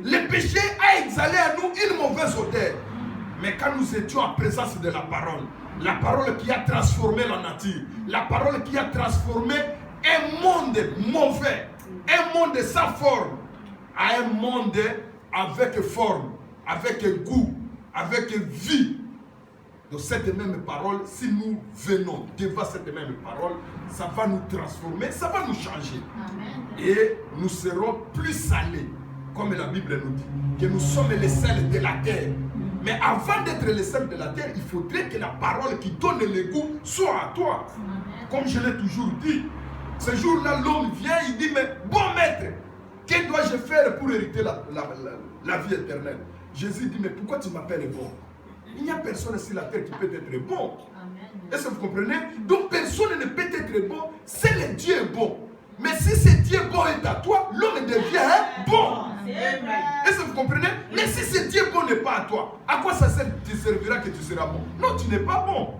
Le péché a exhalé à nous une mauvaise odeur. Mais quand nous étions en présence de la parole qui a transformé la nature, la parole qui a transformé un monde mauvais, un monde sans forme, à un monde avec forme, avec goût, avec vie. De cette même parole, si nous venons devant cette même parole, ça va nous transformer, ça va nous changer. Amen. Et nous serons plus salés, comme la Bible nous dit, que nous sommes les sels de la terre. Mais avant d'être les sels de la terre, il faudrait que la parole qui donne le goût soit à toi. Amen. Comme je l'ai toujours dit, ce jour-là, l'homme vient, il dit, mais bon maître, que dois-je faire pour hériter la vie éternelle? Jésus dit, mais pourquoi tu m'appelles bon? Il n'y a personne sur la terre qui peut être bon. Est-ce que vous comprenez? Donc personne ne peut être bon, c'est le Dieu bon. Mais si ce Dieu bon est à toi, l'homme devient bon. Est-ce que vous comprenez? Mais si ce Dieu bon n'est pas à toi, à quoi ça te servira que tu seras bon? Non, tu n'es pas bon.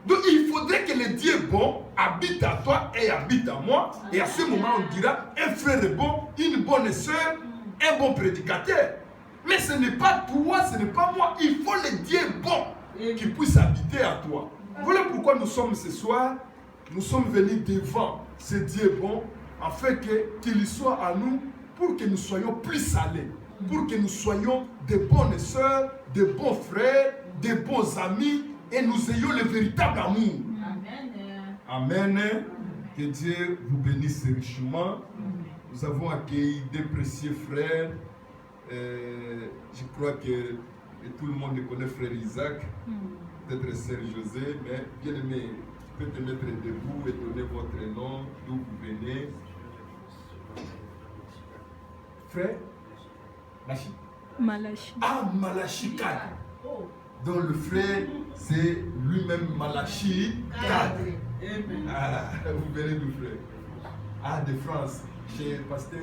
Donc il faudrait que le Dieu bon habite à toi et habite à moi. Et à ce moment, on dira un frère bon, une bonne soeur, un bon prédicateur. Mais ce n'est pas toi, ce n'est pas moi. Il faut le Dieu bon qui puisse habiter à toi. Voilà pourquoi nous sommes ce soir. Nous sommes venus devant ce Dieu bon, afin qu'il soit à nous, pour que nous soyons plus salés, pour que nous soyons de bonnes sœurs, de bons frères, de bons amis, et nous ayons le véritable amour. Amen. Amen. Que Dieu vous bénisse richement. Nous avons accueilli des précieux frères. Je crois que tout le monde connaît frère Isaac, peut-être sœur José, mais bien aimé, tu peux te mettre debout et donner votre nom, d'où vous venez. Frère Malachi. Ah, Malachi 4. Donc le frère, c'est lui-même Malachi 4. Ah, vous venez d'où, frère? Ah, de France, chez pasteur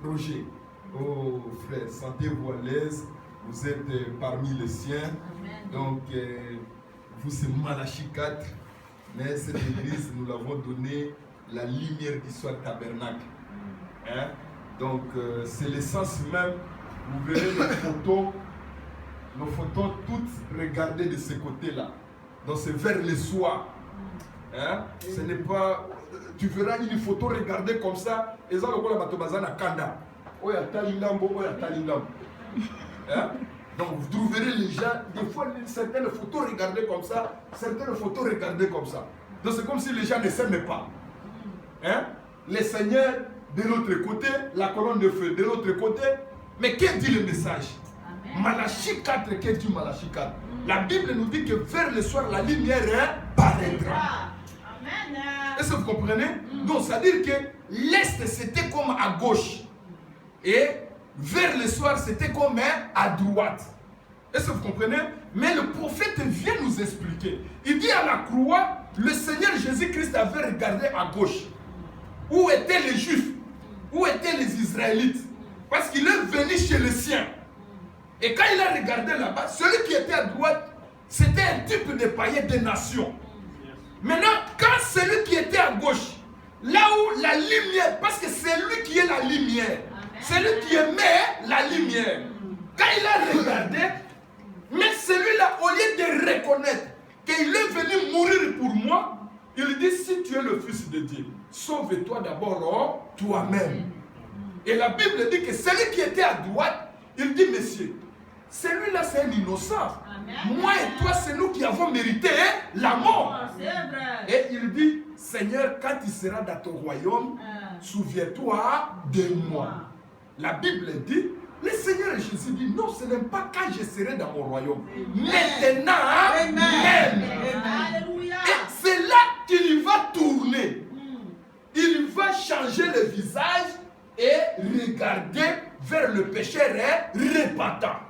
Roger. Oh frère, sentez-vous à l'aise, vous êtes parmi les siens. Amen. Donc vous c'est Malachi 4, mais cette église nous l'avons donné la lumière du soir tabernacle. Hein? Donc c'est l'essence même. Vous verrez nos photos toutes regardées de ce côté-là. Donc c'est vers le soir. Hein? Ce n'est pas. Tu verras une photo regardée comme ça, et ça le batobazana kanda. Oh, donc vous trouverez les gens, des fois certaines photos regardées comme ça, certaines photos regardées comme ça. Donc c'est comme si les gens ne s'aimaient pas. Hein? Les seigneurs de l'autre côté, la colonne de feu de l'autre côté. Mais qu'est-ce que dit le message? Malachi 4, qu'est-ce que dit Malachi 4? La Bible nous dit que vers le soir, la lumière paraîtra. Est-ce que vous comprenez? Donc ça veut dire que l'Est c'était comme à gauche. Et vers le soir, c'était comme à droite. Est-ce que vous comprenez? Mais le prophète vient nous expliquer. Il dit à la croix, le Seigneur Jésus-Christ avait regardé à gauche. Où étaient les Juifs? Où étaient les Israélites? Parce qu'il est venu chez les siens. Et quand il a regardé là-bas, celui qui était à droite, c'était un type de païen des nations. Maintenant, quand celui qui était à gauche, là où la lumière, parce que c'est lui qui est la lumière. C'est lui qui aimait la lumière. Quand il a regardé, mais celui-là, au lieu de reconnaître qu'il est venu mourir pour moi, il dit, si tu es le Fils de Dieu, sauve-toi d'abord toi-même. Et la Bible dit que celui qui était à droite, il dit, messieurs, celui-là c'est un innocent. Moi et toi, c'est nous qui avons mérité la mort. Et il dit, Seigneur, quand tu seras dans ton royaume, souviens-toi de moi. La Bible dit, le Seigneur Jésus dit, non, ce n'est pas quand je serai dans mon royaume. Maintenant, même. Et c'est là qu'il va tourner. Il va changer le visage et regarder vers le pécheur repentant.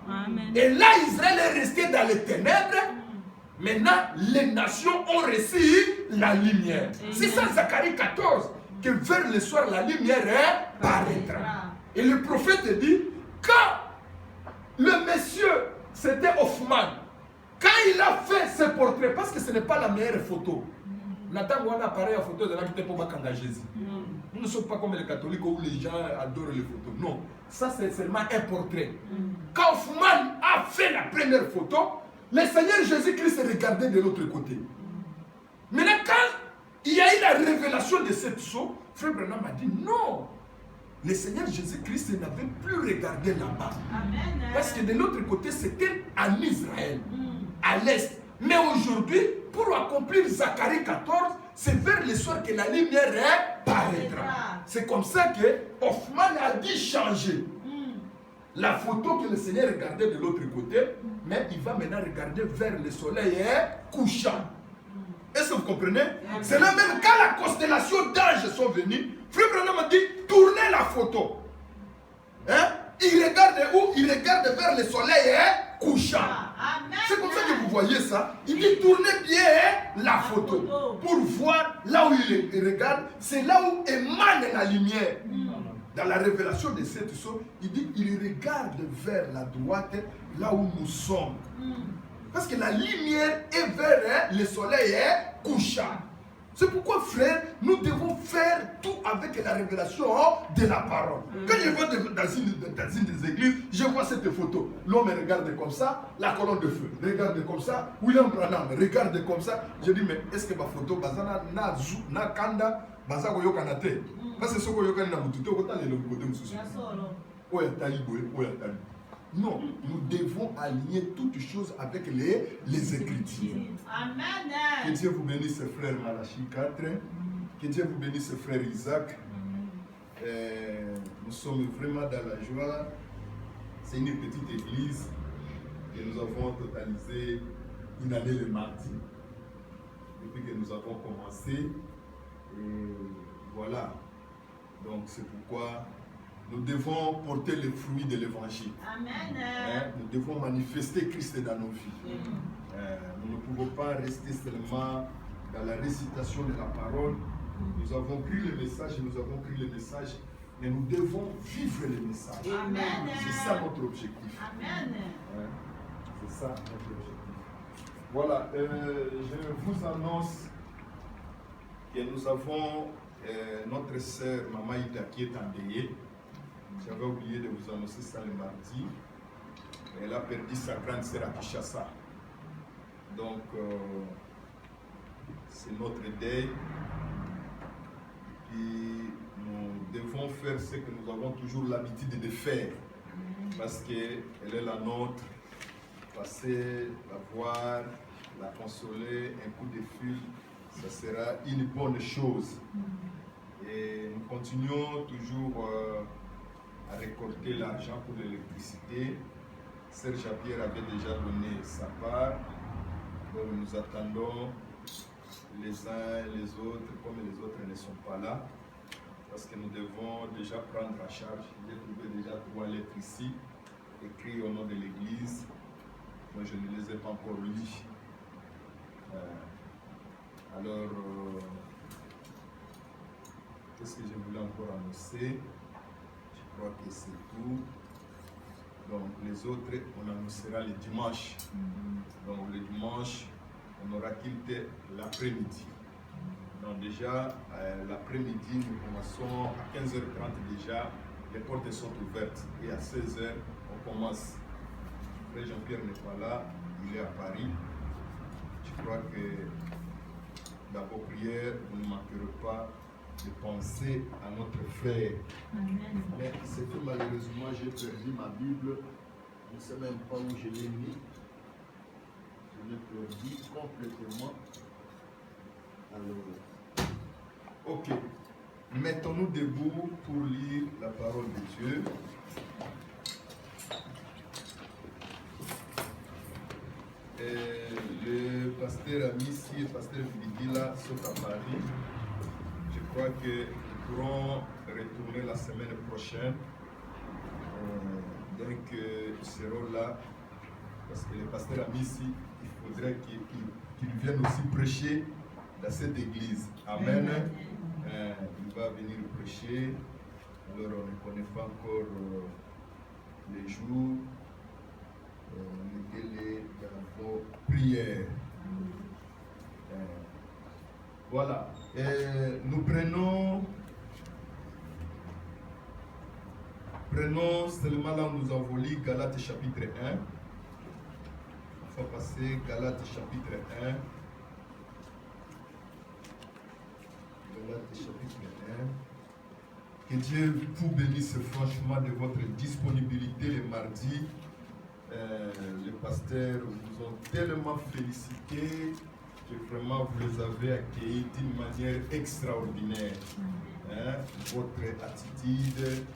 Et là, Israël est resté dans les ténèbres. Maintenant, les nations ont reçu la lumière. C'est ça, Zacharie 14, que vers le soir, la lumière paraîtra. Et le prophète dit, quand le monsieur, c'était Hoffman, quand il a fait ce portrait, parce que ce n'est pas la meilleure photo. Nathan a appareil à photo de la qui pour Makanga Jésus. Nous ne sommes pas comme les catholiques où les gens adorent les photos. Non, ça c'est seulement un portrait. Quand Hoffmann a fait la première photo, le Seigneur Jésus-Christ regardait de l'autre côté. Maintenant, quand il y a eu la révélation de cette chose, Frère Branham a dit non. Le Seigneur Jésus-Christ n'avait plus regardé là-bas. Parce que de l'autre côté, c'était en Israël, à l'est. Mais aujourd'hui, pour accomplir Zacharie 14, c'est vers le soir que la lumière paraîtra. C'est comme ça que Hoffmann a dit changer la photo que le Seigneur regardait de l'autre côté, mais il va maintenant regarder vers le soleil couchant. Est-ce que vous comprenez? C'est là même quand la constellation d'anges sont venus, Frère Branham a dit tournez la photo. Hein? Il regarde où? Il regarde vers le soleil couchant. C'est comme ça que vous voyez ça. Il dit tournez bien la photo pour voir là où il regarde. C'est là où émane la lumière. Dans la révélation de cette chose, il dit il regarde vers la droite là où nous sommes. Parce que la lumière est vers le soleil couchant. C'est pourquoi, frère, nous devons faire tout avec la révélation de la parole. Quand je vais dans une des églises, je vois cette photo. L'homme regarde comme ça, la colonne de feu. Regarde comme ça, William Branham regarde comme ça. Je dis, mais est-ce que ma photo, bazana na kanda, bazako yokanate? Parce que ce que yokana na mututo, autant les côté mususu. Oya taliboé, oya tali. Non, nous devons aligner toutes choses avec les Écritures. Amen. Que Dieu vous bénisse, frère Malachie 4. Que Dieu vous bénisse, frère Isaac. Nous sommes vraiment dans la joie. C'est une petite église que nous avons totalisé une année le mardi. Depuis que nous avons commencé. Et voilà. Donc c'est pourquoi nous devons porter les fruits de l'évangile. Amen. Nous devons manifester Christ dans nos vies. Nous ne pouvons pas rester seulement dans la récitation de la parole. Nous avons pris le message et nous avons pris le message, mais nous devons vivre le message. Amen. C'est ça notre objectif. Amen. C'est ça notre objectif. Voilà, je vous annonce que nous avons notre sœur Maman Ida qui est endeuillée. J'avais oublié de vous annoncer ça le mardi. Elle a perdu sa grande sœur à Kinshasa. Donc, c'est notre deuil. Et nous devons faire ce que nous avons toujours l'habitude de faire. Parce qu'elle est la nôtre. Passer, la voir, la consoler, un coup de fil, ça sera une bonne chose. Et nous continuons toujours à récolter l'argent pour l'électricité. Sœur Javier avait déjà donné sa part. Donc nous attendons les uns et les autres, comme les autres ne sont pas là, parce que nous devons déjà prendre en charge. J'ai trouvé déjà 3 lettres ici, écrites au nom de l'Église. Moi je ne les ai pas encore lues. Alors, qu'est-ce que je voulais encore annoncer? Je crois que c'est tout. Donc les autres, on annoncera le dimanche. Donc le dimanche, on aura quitté l'après-midi. Donc déjà, l'après-midi, nous commençons à 15h30 déjà. Les portes sont ouvertes. Et à 16h, on commence. Frère Jean-Pierre n'est pas là, il est à Paris. Je crois que dans vos prières, vous ne manquerez pas de penser à notre frère. Amen. Mais c'est que malheureusement, j'ai perdu ma Bible. Je ne sais même pas où je l'ai mis. Je l'ai perdu complètement. Alors, ok. Mettons-nous debout pour lire la parole de Dieu. Le pasteur Amissi et le pasteur Fidila sont à Paris. Je crois qu'ils pourront retourner la semaine prochaine. Donc, ils seront là. Parce que le pasteur Amissi, il faudrait qu'il vienne aussi prêcher dans cette église. Amen. Il va venir prêcher. Alors, on ne connaît pas encore les jours. Mettez-les dans vos prières. Voilà. Nous prenons Prenons seulement là où nous avons lu Galates chapitre 1. On va passer Galates chapitre 1. Galates chapitre 1. Que Dieu vous bénisse franchement de votre disponibilité le mardi. Les pasteurs vous ont tellement félicité que vraiment vous les avez accueillis d'une manière extraordinaire. Votre attitude,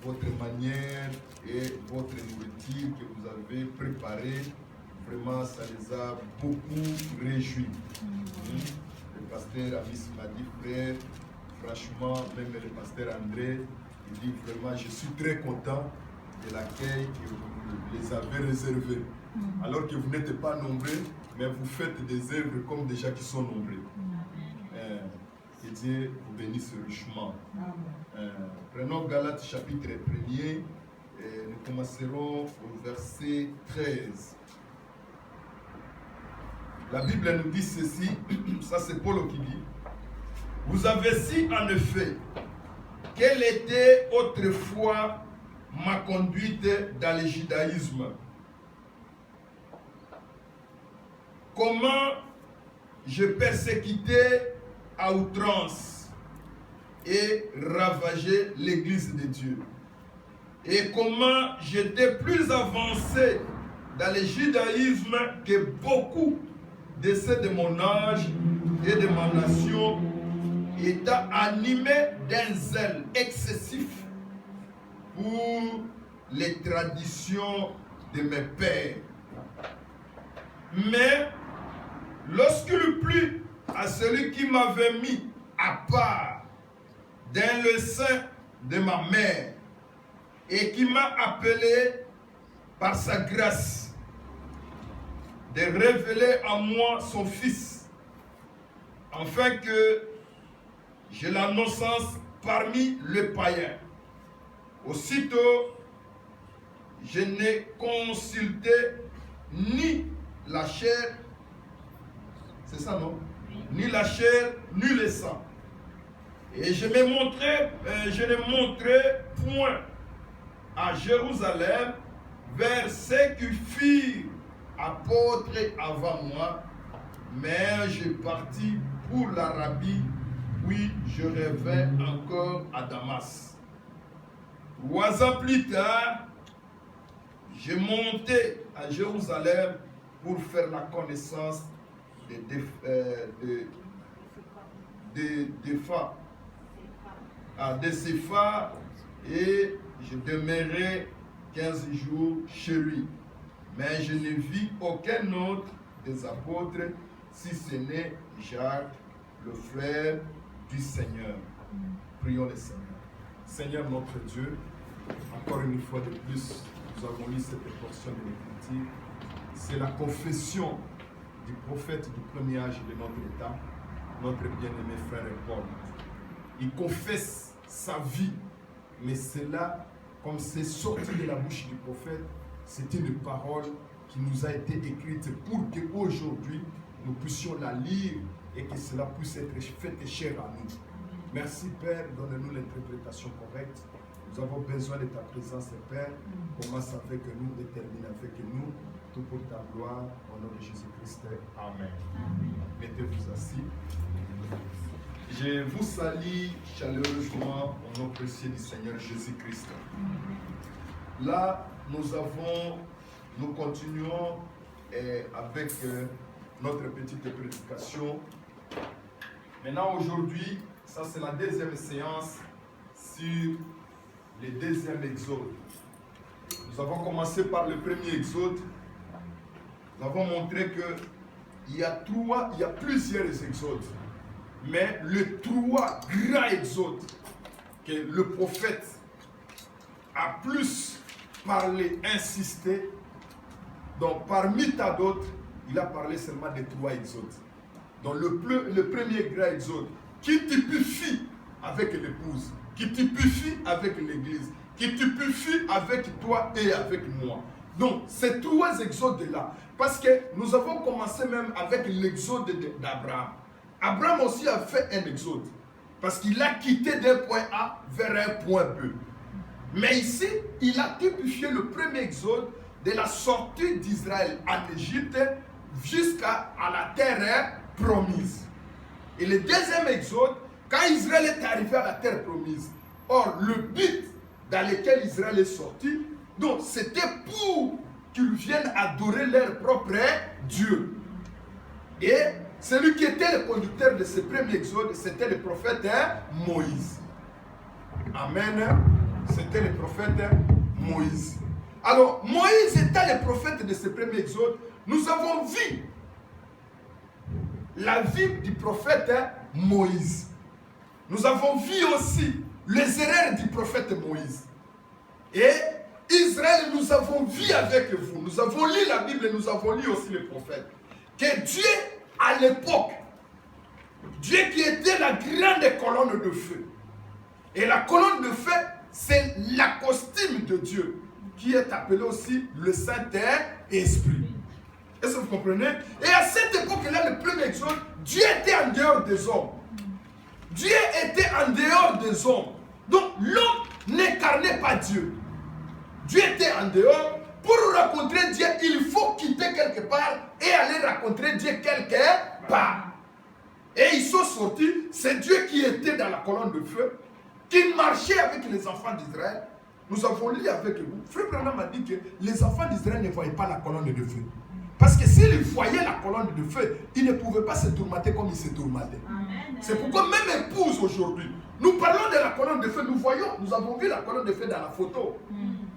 votre manière et votre nourriture que vous avez préparée, vraiment ça les a beaucoup réjouis. Le pasteur Amis m'a dit, frère, franchement, même le pasteur André, il dit vraiment, je suis très content de l'accueil que vous les avez réservé. Alors que vous n'êtes pas nombreux, mais vous faites des œuvres comme des gens qui sont nombreux. Que Dieu vous bénisse richement. Prenons Galates chapitre 1er et nous commencerons au verset 13. La Bible nous dit ceci, ça c'est Paul qui dit. Vous avez si en effet quelle était autrefois ma conduite dans le judaïsme. Comment je persécutais à outrance et ravageais l'église de Dieu. Et comment j'étais plus avancé dans le judaïsme que beaucoup de ceux de mon âge et de ma nation, étant animé d'un zèle excessif pour les traditions de mes pères. Mais lorsqu'il plut à celui qui m'avait mis à part dans le sein de ma mère et qui m'a appelé par sa grâce de révéler à moi son Fils, afin que je l'annonce parmi les païens. Aussitôt, je n'ai consulté ni la chair, c'est ça non? Ni la chair, ni le sang. Et je ne montrai point à Jérusalem vers ceux qui firent apôtres avant moi, mais je partis pour l'Arabie, puis je revins encore à Damas. 3 ans plus tard, je montai à Jérusalem pour faire la connaissance de Cépha, et je demeurai 15 jours chez lui. Mais je ne vis aucun autre des apôtres, si ce n'est Jacques, le frère du Seigneur. Prions le Seigneur. Seigneur notre Dieu, encore une fois de plus, nous avons lu cette portion de l'Écriture. C'est la confession du prophète du premier âge de notre État, notre bien-aimé frère Paul. Il confesse sa vie, mais cela, comme c'est sorti de la bouche du prophète, c'est une parole qui nous a été écrite pour qu'aujourd'hui nous puissions la lire et que cela puisse être fait cher à nous. Merci Père, donne-nous l'interprétation correcte. Nous avons besoin de ta présence, Père. Commence avec nous et termine avec nous. Tout pour ta gloire, au nom de Jésus-Christ. Amen. Mettez-vous assis. Je vous salue chaleureusement au nom précieux du Seigneur Jésus-Christ. Là, nous continuons avec notre petite prédication. Maintenant, aujourd'hui, ça c'est la deuxième séance sur le deuxième exode. Nous avons commencé par le premier exode. Nous avons montré qu'il y a plusieurs exodes. Mais le 3 grands exodes que le prophète a plus parlé, insisté, donc parmi tant d'autres, il a parlé seulement des 3 exodes. Donc le premier grand exode, qui typifie avec l'épouse, qui typifie avec l'église, qui typifie avec toi et avec moi. Donc ces 3 exodes-là, parce que nous avons commencé même avec l'exode d'Abraham. Abraham aussi a fait un exode. Parce qu'il a quitté d'un point A vers un point B. Mais ici, il a typifié le premier exode de la sortie d'Israël en Égypte jusqu'à la terre promise. Et le deuxième exode, quand Israël est arrivé à la terre promise. Or, le but dans lequel Israël est sorti, donc c'était pour qu'ils viennent adorer leur propre Dieu. Et celui qui était le conducteur de ce premier exode, c'était le prophète Moïse. Amen. C'était le prophète Moïse. Alors, Moïse étant le prophète de ce premier exode, nous avons vu la vie du prophète Moïse. Nous avons vu aussi les erreurs du prophète Moïse. Et Israël, nous avons vu avec vous. Nous avons lu la Bible et nous avons lu aussi les prophètes. Que Dieu, à l'époque, Dieu qui était la grande colonne de feu. Et la colonne de feu, c'est la costume de Dieu, qui est appelé aussi le Saint-Esprit. Est-ce que vous comprenez? Et à cette époque-là, le premier exode, Dieu était en dehors des hommes. Dieu était en dehors des hommes. Donc l'homme n'incarnait pas Dieu. Dieu était en dehors. Pour rencontrer Dieu, il faut quitter quelque part et aller rencontrer Dieu quelque part. Et ils sont sortis. C'est Dieu qui était dans la colonne de feu, qui marchait avec les enfants d'Israël. Nous avons lu avec vous. Frère Branham m'a dit que les enfants d'Israël ne voyaient pas la colonne de feu. Parce que s'ils voyaient la colonne de feu, ils ne pouvaient pas se tourmenter comme ils se tourmentaient. C'est pourquoi même épouse aujourd'hui, nous parlons de la colonne de feu, nous avons vu la colonne de feu dans la photo.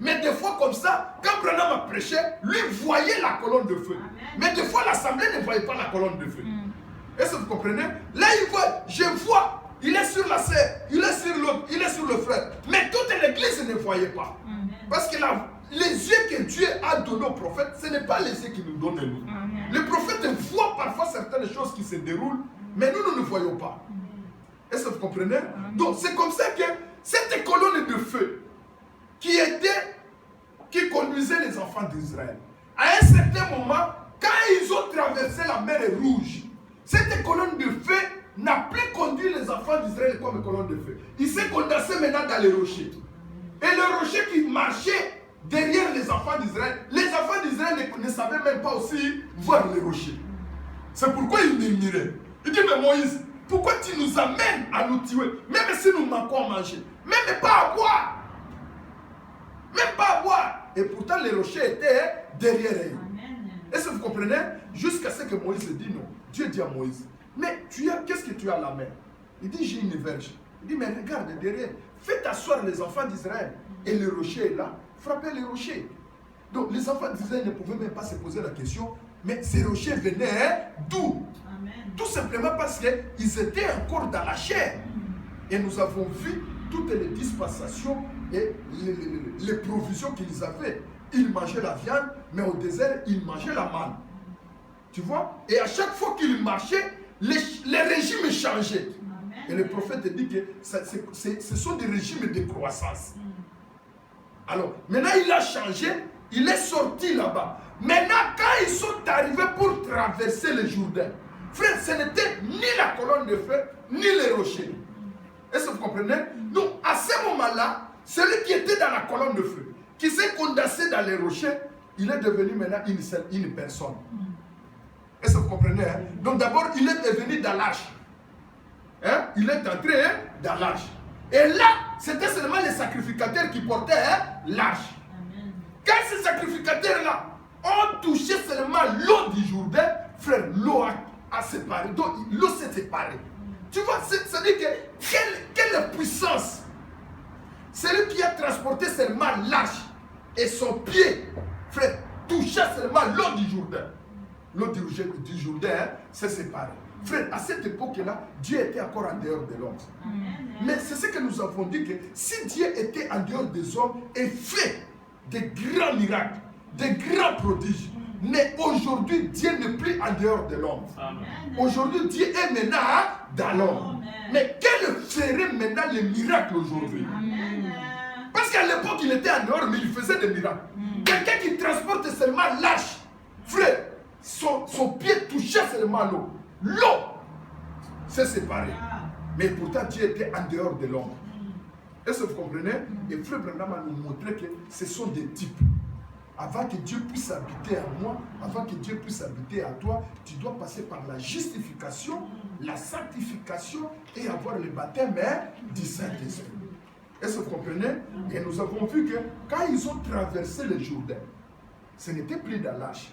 Mais des fois comme ça, quand Branham a prêché, lui voyait la colonne de feu. Mais des fois l'assemblée ne voyait pas la colonne de feu. Est-ce que vous comprenez? Là il voit, je vois, il est sur la sœur, il est sur l'autre, il est sur le frère. Mais toute l'église ne voyait pas. Parce que les yeux que Dieu a donnés aux prophètes, ce n'est pas les yeux qui nous donnent nous. Les prophètes voient parfois certaines choses qui se déroulent, mais nous ne voyons pas. Est-ce que vous comprenez? Donc c'est comme ça que cette colonne de feu qui conduisait les enfants d'Israël, à un certain moment, quand ils ont traversé la mer Rouge, cette colonne de feu n'a plus conduit les enfants d'Israël comme colonne de feu. Il s'est condensé maintenant dans les rochers. Et le rocher qui marchait derrière les enfants d'Israël ne savaient même pas aussi voir les rochers. C'est pourquoi ils murmuraient. Il dit, mais Moïse, pourquoi tu nous amènes à nous tuer? Même si nous manquons à manger, même pas à boire. Même pas à boire. Et pourtant les rochers étaient derrière eux. Est-ce que vous comprenez? Jusqu'à ce que Moïse dit non. Dieu dit à Moïse, mais qu'est-ce que tu as à la main? Il dit, j'ai une verge. Il dit, mais regarde derrière. Faites asseoir les enfants d'Israël. Et le rocher est là. Frappez les rochers. Donc les enfants d'Israël ne pouvaient même pas se poser la question, mais ces rochers venaient d'où? Tout simplement parce qu'ils étaient encore dans la chair. Et nous avons vu toutes les dispensations et les provisions qu'ils avaient. Ils mangeaient la viande, mais au désert, ils mangeaient la manne. Tu vois? Et à chaque fois qu'ils marchaient, les régimes changeaient. Et le prophète dit que ce sont des régimes de croissance. Alors, maintenant il a changé, il est sorti là-bas. Maintenant, quand ils sont arrivés pour traverser le Jourdain, frère, ce n'était ni la colonne de feu, ni les rochers. Est-ce que vous comprenez? Donc, à ce moment-là, celui qui était dans la colonne de feu, qui s'est condensé dans les rochers, il est devenu maintenant une personne. Est-ce que vous comprenez? Donc, d'abord, il est devenu dans l'arche. Il est entré dans l'arche. Et là, c'était seulement les sacrificateurs qui portaient l'arche. Quand ces sacrificateurs-là ont touché seulement l'eau du Jourdain, frère, l'eau a séparé. Donc, l'eau s'est séparée. Tu vois, c'est-à-dire que quelle puissance! Celui qui a transporté seulement l'arche et son pied, frère, touchait seulement l'eau du Jourdain. L'eau du Jourdain s'est séparée. Frère, à cette époque-là, Dieu était encore en dehors de l'homme. Mais c'est ce que nous avons dit, que si Dieu était en dehors des hommes et fait des grands miracles, des grands prodiges, mais aujourd'hui, Dieu n'est plus en dehors de l'homme. Aujourd'hui, Dieu est maintenant dans l'homme. Mais quel ferait maintenant les miracles aujourd'hui? Parce qu'à l'époque, il était en dehors, mais il faisait des miracles. Quelqu'un qui transporte seulement l'arche, frère, son pied touchait seulement l'eau. L'eau s'est séparée. Mais pourtant, Dieu était en dehors de l'ombre. Est-ce que vous comprenez? Et Frère Branham a nous montré que ce sont des types. Avant que Dieu puisse habiter à moi, avant que Dieu puisse habiter à toi, tu dois passer par la justification, la sanctification et avoir le baptême du Saint-Esprit. Est-ce que vous comprenez? Et nous avons vu que quand ils ont traversé le Jourdain, ce n'était plus dans l'âge.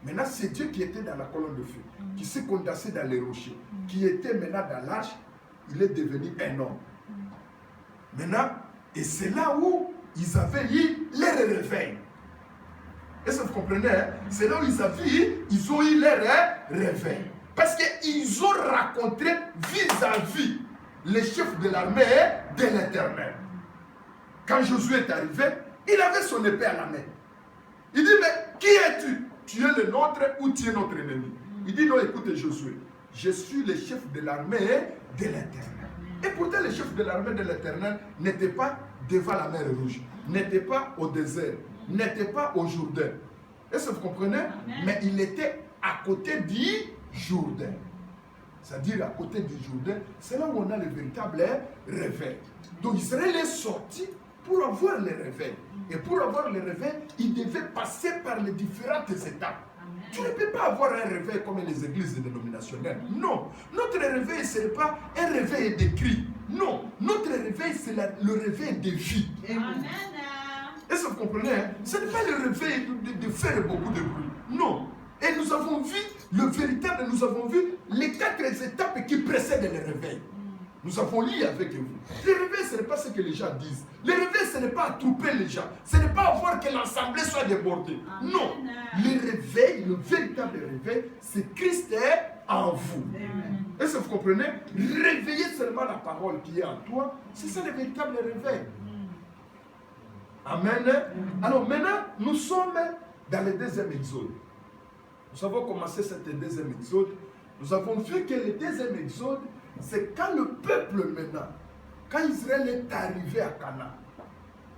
Maintenant, c'est Dieu qui était dans la colonne de feu, qui s'est condensé dans les rochers, qui était maintenant dans l'âge, il est devenu un homme. Maintenant, et c'est là où ils avaient eu leur réveil. Est-ce que vous comprenez? C'est là où ils ont eu leur réveil. Parce qu'ils ont rencontré vis-à-vis les chefs de l'armée de l'Éternel. Quand Josué est arrivé, il avait son épée à la main. Il dit, mais qui es-tu? Tu es le nôtre ou tu es notre ennemi? Il dit, non, écoutez Josué, je suis le chef de l'armée de l'Éternel. Et pourtant, le chef de l'armée de l'Éternel n'était pas devant la mer Rouge, n'était pas au désert, n'était pas au Jourdain. Est-ce que vous comprenez? Mais il était à côté du Jourdain. C'est-à-dire à côté du Jourdain, c'est là où on a le véritable réveil. Donc Israël est sorti pour avoir le réveil. Et pour avoir le réveil, il devait passer par les différentes étapes. Amen. Tu ne peux pas avoir un réveil comme les églises dénominationnelles. Non. Notre réveil, ce n'est pas un réveil de cris. Non. Notre réveil, c'est le réveil de vie. Amen. Est-ce que vous comprenez? Ce n'est pas le réveil de faire beaucoup de bruit. Non. Et nous avons vu nous avons vu les 4 étapes qui précèdent le réveil. Nous avons lu avec vous. Le réveil, ce n'est pas ce que les gens disent. Le réveil, ce n'est pas attrouper les gens. Ce n'est pas voir que l'assemblée soit débordée. Amen. Non. Le réveil, le véritable réveil, c'est Christ est en vous. Est-ce que vous comprenez? Réveiller seulement la parole qui est en toi, c'est ça le véritable réveil. Amen. Alors maintenant, nous sommes dans le deuxième exode. Nous avons commencé cette deuxième exode. Nous avons vu que le deuxième exode, c'est quand le peuple maintenant, quand Israël est arrivé à Canaan,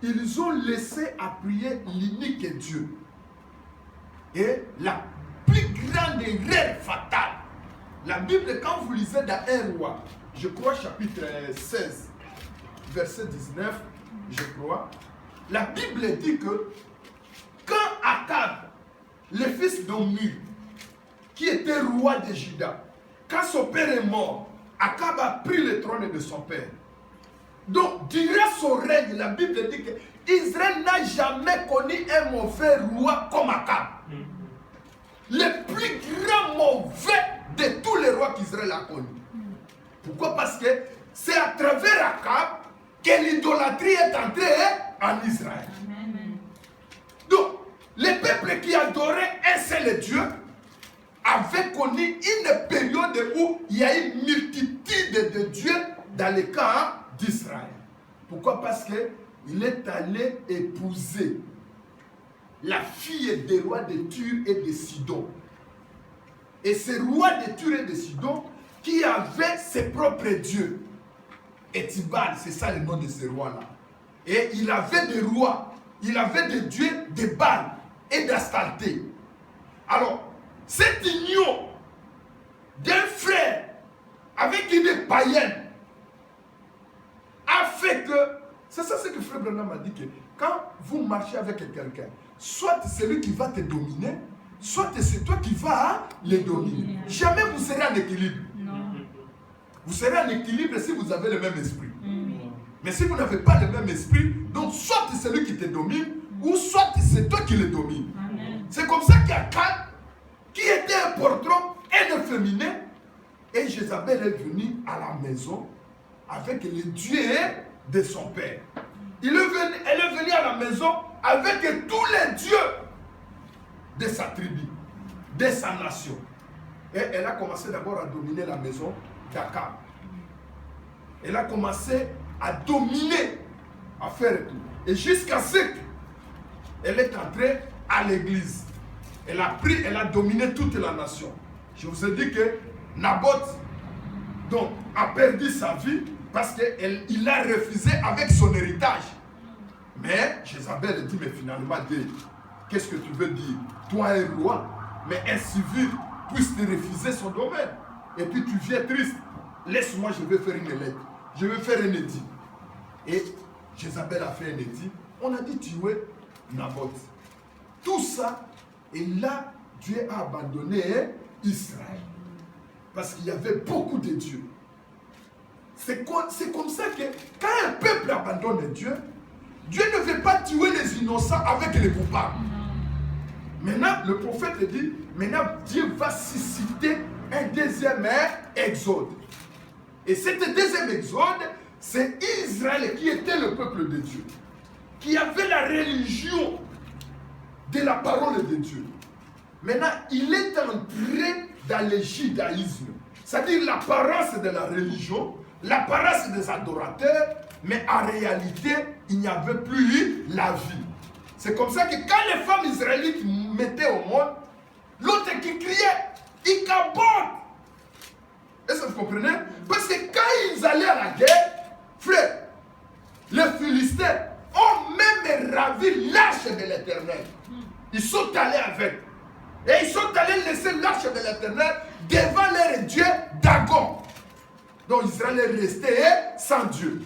ils ont laissé à prier l'unique Dieu. Et la plus grande erreur fatale, la Bible, quand vous lisez dans 1 Roi, je crois chapitre 16, verset 19, je crois, la Bible dit que quand Akab, le fils d'Omri, qui était roi de Juda, quand son père est mort, Akab a pris le trône de son père. Donc, durant son règne, la Bible dit que Israël n'a jamais connu un mauvais roi comme Akab. Le plus grand mauvais de tous les rois qu'Israël a connus. Pourquoi? Parce que c'est à travers Akab que l'idolâtrie est entrée en Israël. Donc, les peuples qui adoraient un seul Dieu avaient connu une période où il y a une multitude de dieux dans le camp d'Israël. Pourquoi? Parce qu'il est allé épouser la fille des rois de Tyr et de Sidon. Et ces rois de Tyr et de Sidon qui avaient ses propres dieux. Étibal, c'est ça le nom de ces rois-là. Et il avait des rois, il avait des dieux de Baal et d'Astarté. Alors, cette union d'un frère avec une païenne a fait que, c'est ça ce que Frère Branham a dit, que quand vous marchez avec quelqu'un, soit c'est lui qui va te dominer, soit c'est toi qui vas le dominer. Jamais vous serez en équilibre. Non. Vous serez en équilibre si vous avez le même esprit. Mais si vous n'avez pas le même esprit, donc soit c'est lui qui te domine, ou soit c'est toi qui le domine. C'est comme ça qu'il y a Akab, qui était un portron et un féminin, et Jézabel est venue à la maison avec le Dieu de son père. Elle est venue à la maison avec tous les dieux de sa tribu, de sa nation. Et elle a commencé d'abord à dominer la maison d'Akab. Elle a commencé à dominer, à faire tout. Et jusqu'à ce qu'elle est entrée à l'église. Elle a pris, elle a dominé toute la nation. Je vous ai dit que Naboth donc, a perdu sa vie parce qu'il a refusé avec son héritage. Mais Jézabel dit, mais finalement, qu'est-ce que tu veux dire? Toi, un roi, mais un civil puisse te refuser son domaine. Et puis tu viens triste. laisse-moi, je vais faire une lettre. Je vais faire un édit. Et Jézabel a fait un édit. On a dit tuer Naboth. Tout ça, et là, Dieu a abandonné Israël. Parce qu'il y avait beaucoup de dieux. C'est comme ça que quand un peuple abandonne Dieu, Dieu ne veut pas tuer les innocents avec les coupables. Maintenant, le prophète dit, maintenant Dieu va susciter un deuxième exode. Et cet deuxième exode, c'est Israël qui était le peuple de Dieu, qui avait la religion de la parole de Dieu. Maintenant, il est entré dans le judaïsme, c'est-à-dire l'apparence de la religion, l'apparence des adorateurs, mais en réalité, il n'y avait plus la vie. C'est comme ça que quand les femmes israélites mettaient au monde, l'autre qui criait, il capote. Est-ce que vous comprenez? Parce que quand ils allaient à la guerre, frère, les Philistins ont même ravi l'arche de l'Éternel. Ils sont allés avec. Et ils sont allés laisser l'arche de l'Éternel devant leur Dieu Dagon. Donc Israël est resté sans Dieu.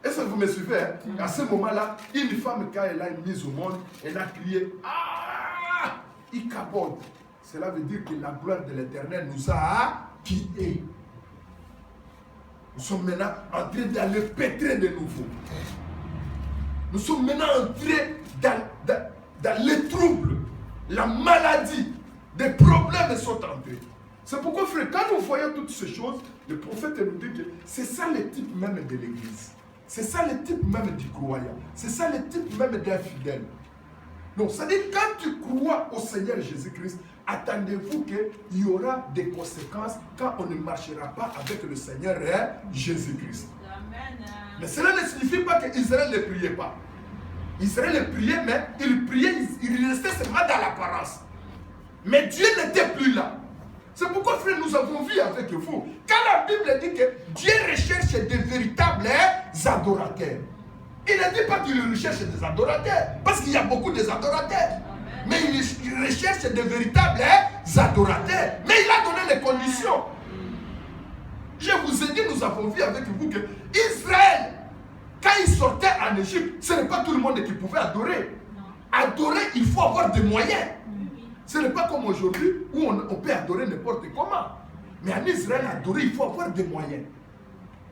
Est-ce que vous me suivez? À ce moment-là, une femme, quand elle a été mise au monde, elle a crié, ah, Ichabod. Cela veut dire que la gloire de l'Éternel nous a quittés. Nous sommes maintenant en train d'aller pétrer de nouveau. Nous sommes maintenant entrés dans les troubles, la maladie, des problèmes sont entrés. C'est pourquoi, frère, quand nous voyons toutes ces choses, le prophète nous dit que c'est ça le type même de l'église. C'est ça le type même du croyant. C'est ça le type même d'un fidèle. Donc, c'est-à-dire, quand tu crois au Seigneur Jésus-Christ, attendez-vous qu'il y aura des conséquences quand on ne marchera pas avec le Seigneur Jésus-Christ. Mais cela ne signifie pas qu'Israël ne priait pas. Israël priait, mais il restait seulement dans l'apparence. Mais Dieu n'était plus là. C'est pourquoi, frère, nous avons vu avec vous. Quand la Bible dit que Dieu recherche des véritables adorateurs, il ne dit pas qu'il recherche des adorateurs, parce qu'il y a beaucoup d'adorateurs. Mais il recherche des véritables adorateurs. Mais il a donné les conditions. Je vous ai dit, nous avons vu avec vous que Israël, quand il sortait en Égypte, ce n'est pas tout le monde qui pouvait adorer. Adorer, il faut avoir des moyens. Ce n'est pas comme aujourd'hui où on peut adorer n'importe comment. Mais en Israël, adorer, il faut avoir des moyens.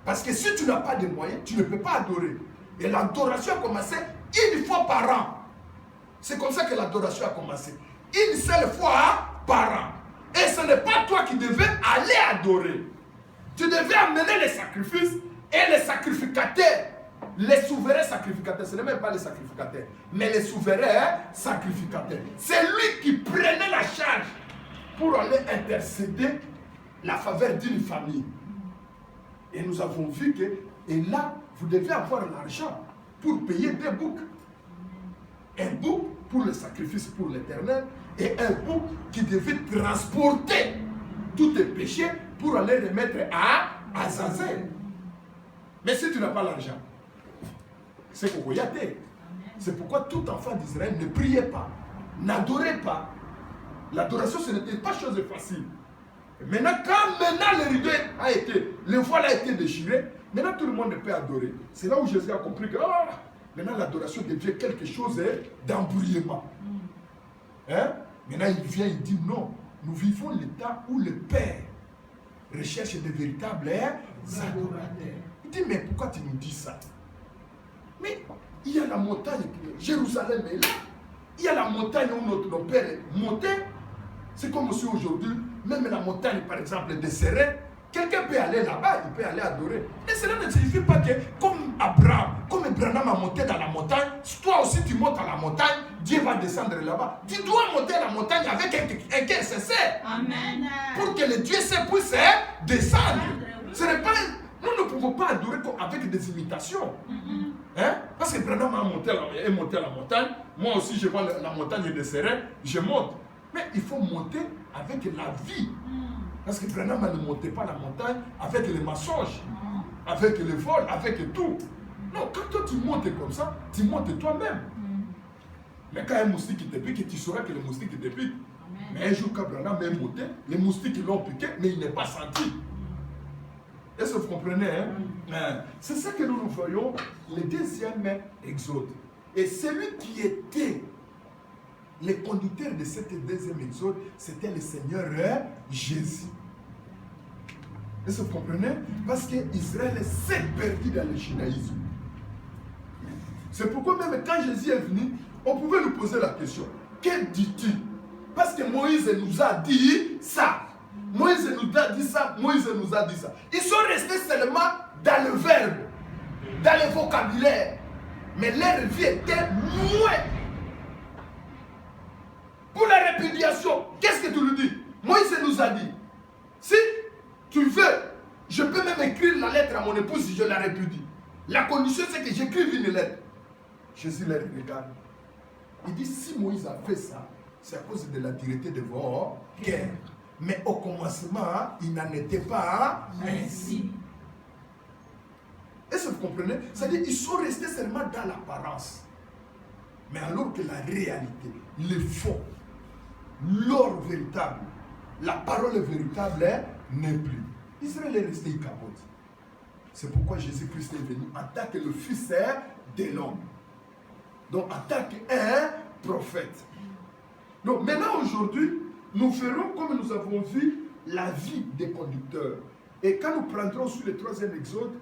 Parce que si tu n'as pas de moyens, tu ne peux pas adorer. Et l'adoration a commencé une fois par an. C'est comme ça que l'adoration a commencé. Une seule fois par an. Et ce n'est pas toi qui devais aller adorer. Tu devais amener les sacrifices et les sacrificateurs. Les souverains sacrificateurs, ce n'est même pas les sacrificateurs, mais les souverains sacrificateurs. C'est lui qui prenait la charge pour aller intercéder la faveur d'une famille. Et nous avons vu que, et là, vous devez avoir l'argent pour payer deux boucs. Un bouc pour le sacrifice pour l'Éternel et un bouc qui devait transporter tous tes péchés pour aller les mettre à Azazel. Mais si tu n'as pas l'argent, c'est Kokoyate. C'est pourquoi tout enfant d'Israël ne priait pas, n'adorait pas. L'adoration, ce n'était pas chose facile. Maintenant, quand le rideau a été, le voile a été déchiré, maintenant tout le monde peut adorer. C'est là où Jésus a compris que maintenant l'adoration devient quelque chose d'embrouillement. Maintenant il vient, il dit non, nous vivons l'état où le Père recherche des véritables adorateurs. Il dit mais pourquoi tu nous dis ça? Mais il y a la montagne, Jérusalem est là. Il y a la montagne où nos pères montaient. C'est comme si aujourd'hui, même la montagne par exemple de Séré, quelqu'un peut aller là-bas, il peut aller adorer. Et cela ne signifie pas que comme Abraham a monté dans la montagne, toi aussi tu montes à la montagne, Dieu va descendre là-bas. Tu dois monter à la montagne avec un cœur sincère. Amen. Pour que le Dieu puisse descendre. Ce n'est pas... Nous ne pouvons pas adorer avec des imitations. Parce que Branham est monté à la montagne. Moi aussi, je vois la montagne de Séré, je monte. Mais il faut monter avec la vie. Parce que Branham ne montait pas la montagne avec les mensonges, avec le vol, avec tout. Non, quand toi tu montes comme ça, tu montes toi-même. Mais quand un moustique te pique, tu sauras que le moustique te pique. Mais un jour, quand Branham est monté, les moustiques l'ont piqué, mais il n'est pas senti. Est-ce que vous comprenez? C'est ça que nous voyons, le deuxième exode. Et celui qui était le conducteur de cette deuxième exode, c'était le Seigneur Jésus. Est-ce que vous comprenez? Parce qu'Israël s'est perdu dans le judaïsme. C'est pourquoi même quand Jésus est venu, on pouvait nous poser la question. Que dis-tu? Parce que Moïse nous a dit ça. Moïse nous a dit ça. Moïse nous a dit ça. Ils sont restés seulement dans le verbe, dans le vocabulaire. Mais leur vie était moins. Pour la répudiation, qu'est-ce que tu lui dis? Moïse nous a dit, si tu veux, je peux même écrire la lettre à mon épouse si je la répudie. La condition, c'est que j'écrive une lettre. Jésus les regarde. Il dit, si Moïse a fait ça, c'est à cause de la dureté de vos cœurs. Mais au commencement, il n'en était pas ainsi. Est-ce que vous comprenez? C'est-à-dire qu'ils sont restés seulement dans l'apparence. Mais alors que la réalité, le fond, l'or véritable, la parole véritable n'est plus. Israël est resté capote. C'est pourquoi Jésus-Christ est venu en tant que le Fils de l'homme. Donc en tant qu'un prophète. Donc maintenant aujourd'hui, nous ferons comme nous avons vu la vie des conducteurs. Et quand nous prendrons sur le troisième exode,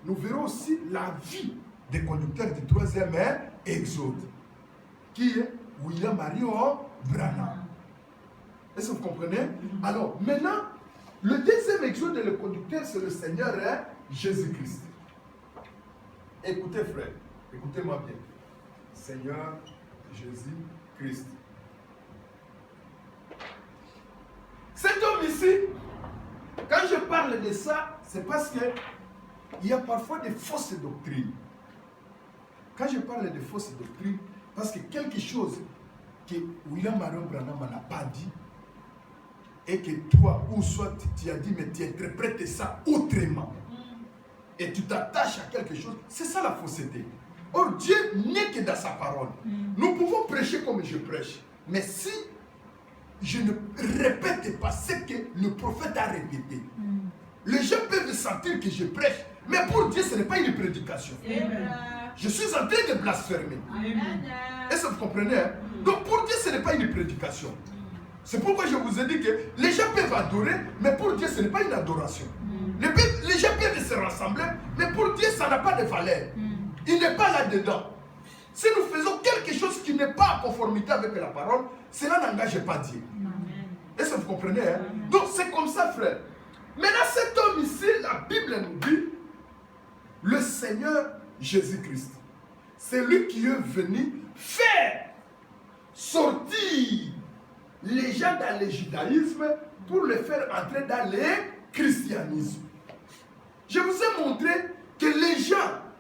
nous verrons aussi la vie des conducteurs du troisième exode. Qui est William Marion Branham. Est-ce que vous comprenez? Alors maintenant, le deuxième exode de le conducteur, c'est le Seigneur Jésus-Christ. Écoutez frère, écoutez-moi bien. Seigneur Jésus-Christ. Cet homme ici, quand je parle de ça, c'est parce qu'il y a parfois des fausses doctrines. Quand je parle de fausses doctrines, parce que quelque chose que William Marion Branham n'a pas dit, et que toi, ou soit tu as dit, mais tu interprètes ça autrement, et tu t'attaches à quelque chose, c'est ça la fausseté. Or, Dieu n'est que dans sa parole. Nous pouvons prêcher comme je prêche, mais si je ne répète pas ce que le prophète a répété, les gens peuvent sentir que je prêche, mais pour Dieu, ce n'est pas une prédication. Je suis en train de blasphémer. Est-ce que vous comprenez? Donc pour Dieu, ce n'est pas une prédication. C'est pourquoi je vous ai dit que les gens peuvent adorer, mais pour Dieu, ce n'est pas une adoration. Les gens peuvent se rassembler, mais pour Dieu, ça n'a pas de valeur. Il n'est pas là-dedans. Si nous faisons quelque chose qui n'est pas en conformité avec la parole, cela n'engage pas Dieu. Est-ce que vous comprenez? Donc c'est comme ça, frère. Maintenant, cet homme ici, la Bible nous dit, le Seigneur Jésus-Christ, c'est lui qui est venu faire sortir les gens dans le judaïsme pour les faire entrer dans le christianisme. Je vous ai montré que les gens,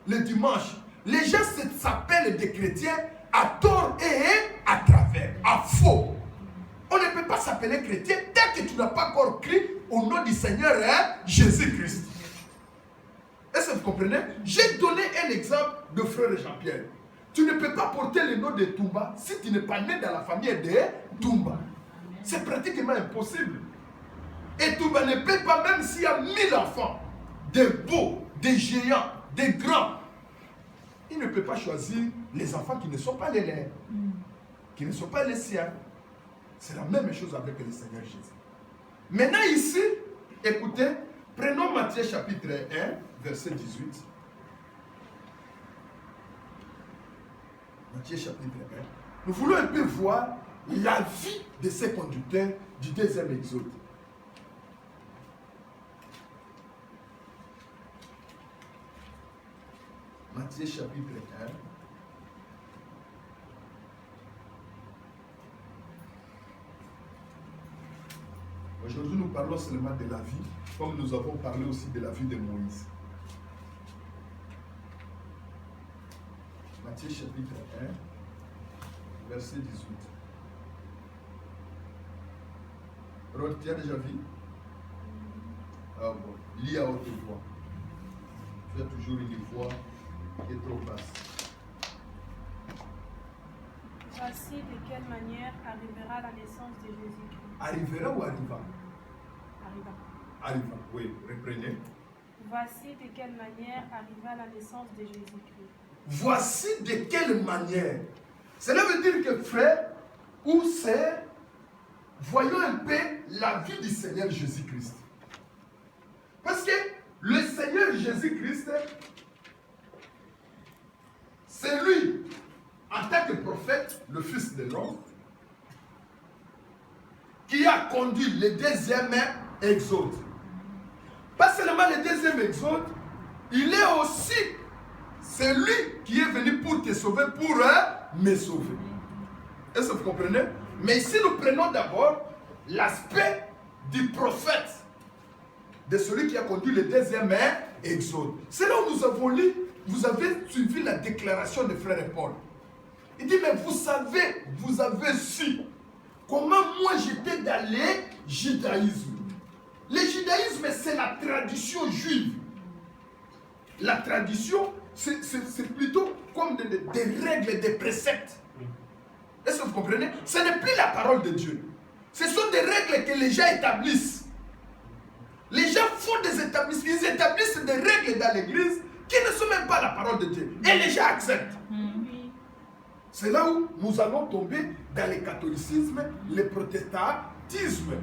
le dimanche, les gens s'appellent des chrétiens à tort et à travers, à faux. On ne peut pas s'appeler chrétien tant que tu n'as pas encore crié au nom du Seigneur Jésus-Christ. Est-ce que vous comprenez? J'ai donné un exemple de frère Jean-Pierre. Tu ne peux pas porter le nom de Toumba si tu n'es pas né dans la famille de Toumba. C'est pratiquement impossible. Et Toumba ne peut pas, même s'il y a 1000 enfants, des beaux, des géants, des grands. Il ne peut pas choisir les enfants qui ne sont pas les leurs, qui ne sont pas les siens. C'est la même chose avec le Seigneur Jésus. Maintenant ici, écoutez, prenons Matthieu chapitre 1, verset 18. Matthieu chapitre 1. Nous voulons un peu voir la vie de ces conducteurs du deuxième exode. Matthieu chapitre 1. Aujourd'hui, nous parlons seulement de la vie, comme nous avons parlé aussi de la vie de Moïse. Matthieu chapitre 1, verset 18. Rod, tu as déjà vu? Ah bon, lis à haute voix. Tu as toujours une voix qui est trop basse. Voici de quelle manière arrivera la naissance de Jésus-Christ. Arrivera ou arriva? Arriva. Arriva, oui, reprenez. Voici de quelle manière arriva la naissance de Jésus-Christ. Voici de quelle manière. Cela veut dire que frère ou sœur, voyons un peu la vie du Seigneur Jésus-Christ. Parce que le Seigneur Jésus-Christ, c'est lui, en tant que prophète, le Fils de l'homme, qui a conduit le deuxième exode. Pas seulement le deuxième exode, il est aussi celui qui est venu pour te sauver, pour me sauver. Est-ce que vous comprenez? Mais si nous prenons d'abord l'aspect du prophète, de celui qui a conduit le deuxième exode. C'est là où nous avons lu, vous avez suivi la déclaration de frère Paul. Il dit, mais vous savez, vous avez su comment moi j'étais dans le judaïsme. Le judaïsme, c'est la tradition juive. La tradition, c'est plutôt comme des règles, des préceptes. Est-ce que vous comprenez? Ce n'est plus la parole de Dieu. Ce sont des règles que les gens établissent. Les gens font des établissements, ils établissent des règles dans l'église qui ne sont même pas la parole de Dieu. Et les gens acceptent. C'est là où nous allons tomber dans le catholicisme, le protestantisme.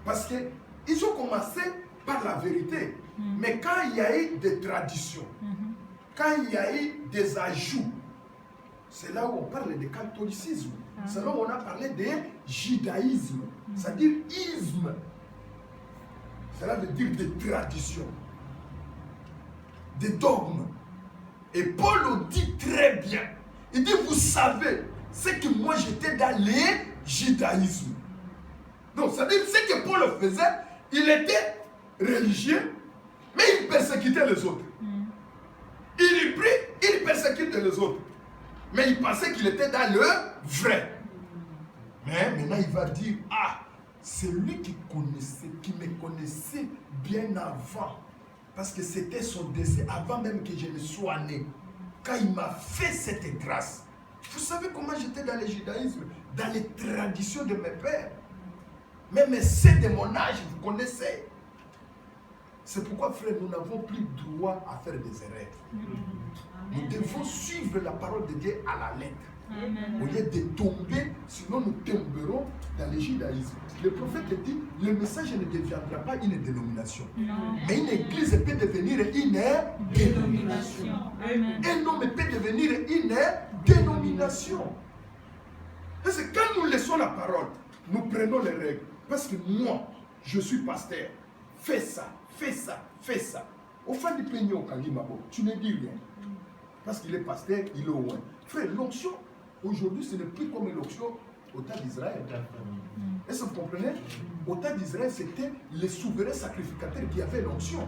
Parce qu'ils ont commencé par la vérité. Mais quand il y a eu des traditions, quand il y a eu des ajouts, c'est là où on parle de catholicisme. C'est là où on a parlé de judaïsme, c'est-à-dire isme. Cela veut dire des traditions, des dogmes. Et Paul le dit très bien. Il dit, vous savez, c'est que moi j'étais dans le judaïsme. Donc, ça veut dire, ce que Paul faisait, il était religieux, mais il persécutait les autres. Il prie, il persécute les autres. Mais il pensait qu'il était dans le vrai. Mais maintenant, il va dire, ah, c'est lui qui me connaissait bien avant. Parce que c'était son décès, avant même que je ne sois né. Quand il m'a fait cette grâce. Vous savez comment j'étais dans le judaïsme, dans les traditions de mes pères. Même ceux de mon âge, vous connaissez. C'est pourquoi, frère, nous n'avons plus droit à faire des erreurs. Nous devons suivre la parole de Dieu à la lettre. Au lieu de tomber, sinon nous tomberons dans le judaïsme. Le prophète dit, le message ne deviendra pas une dénomination. Mais une église peut devenir une dénomination. Un homme peut devenir une dénomination. Parce que quand nous laissons la parole, nous prenons les règles. Parce que moi, je suis pasteur. Fais ça, fais ça, fais ça. Au fin du peignot au Kalimabo, tu ne dis rien. Parce qu'il est pasteur, il est au loin. Frère, l'onction, aujourd'hui, ce n'est plus comme l'onction au temps d'Israël. Est-ce que vous comprenez? Au temps d'Israël, c'était les souverains sacrificateurs qui avaient l'onction.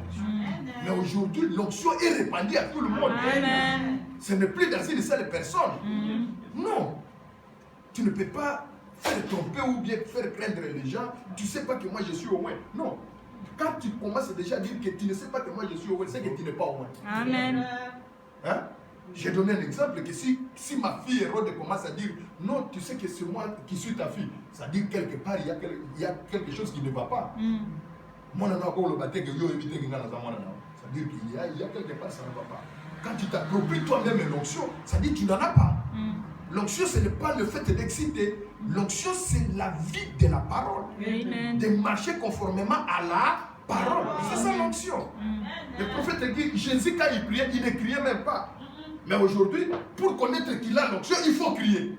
Mais aujourd'hui, l'onction est répandue à tout le monde. Amen. Ce n'est plus dans une seule personne. Non. Tu ne peux pas faire tromper ou bien faire craindre les gens. Tu ne sais pas que moi je suis au loin. Non. Quand tu commences déjà à dire que tu ne sais pas que moi je suis au loin, c'est que tu n'es pas au loin. Amen. Hein? J'ai donné un exemple que si ma fille Hérode commence à dire non, tu sais que c'est moi qui suis ta fille, ça dit quelque part il y a quelque chose qui ne va pas. Moi, ça veut dire qu'il y a quelque part ça ne va pas. Quand tu t'appropries toi-même l'onction, ça dit que tu n'en as pas. L'onction, ce n'est pas le fait d'exciter. L'onction, c'est la vie de la parole. Amen. De marcher conformément à la parole. C'est ça l'onction. Le prophète dit, Jésus, quand il priait, il ne criait même pas. Mais aujourd'hui, pour connaître qu'il a l'onction, il faut crier.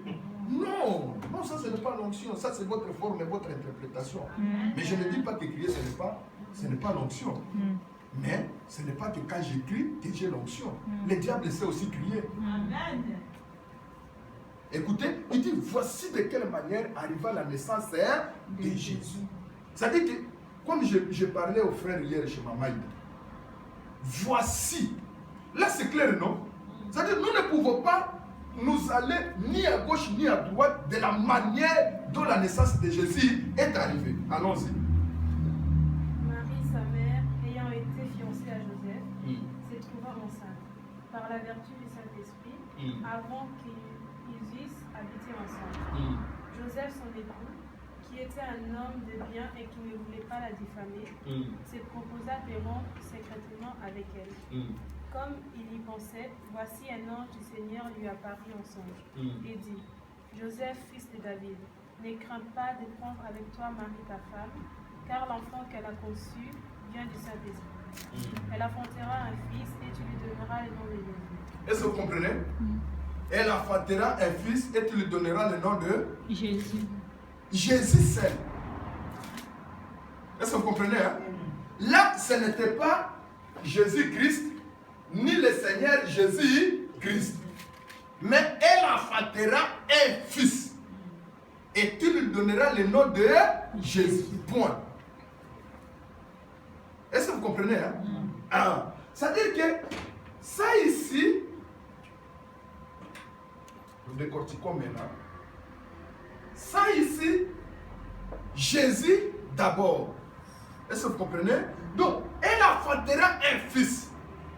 Non, non, ça ce n'est pas l'onction, ça c'est votre forme et votre interprétation. Mais je ne dis pas que crier ce n'est pas l'onction. Mais ce n'est pas que quand j'écris que j'ai l'onction. Le diable sait aussi crier. Amen. Écoutez, il dit, voici de quelle manière arriva la naissance de Jésus. C'est-à-dire que, comme je parlais aux frères hier chez Mamaïda, voici, là c'est clair, non? C'est-à-dire nous ne pouvons pas nous aller ni à gauche ni à droite de la manière dont la naissance de Jésus est arrivée. Allons-y. Marie, sa mère, ayant été fiancée à Joseph, se trouva enceinte, par la vertu du Saint-Esprit, avant qu'ils eussent habité ensemble. Joseph, son époux, qui était un homme de bien et qui ne voulait pas la diffamer, se proposa de rompre secrètement avec elle. Comme il y pensait, voici un ange du Seigneur lui apparut en songe et dit, Joseph, fils de David, ne crains pas de prendre avec toi Marie ta femme, car l'enfant qu'elle a conçu vient du Saint-Esprit. Elle enfantera un fils et tu lui donneras le nom de Jésus. Est-ce que vous comprenez? Elle enfantera un fils et tu lui donneras le nom de Jésus. Jésus seul. Est-ce que vous comprenez? Hein? Là, ce n'était pas Jésus-Christ, ni le Seigneur Jésus-Christ. Mais elle enfantera un fils. Et tu lui donneras le nom de Jésus. Point. Est-ce que vous comprenez? Hein? Ah. C'est-à-dire que ça ici, nous décortiquons maintenant. Ça ici, Jésus d'abord. Est-ce que vous comprenez? Donc, elle enfantera un fils.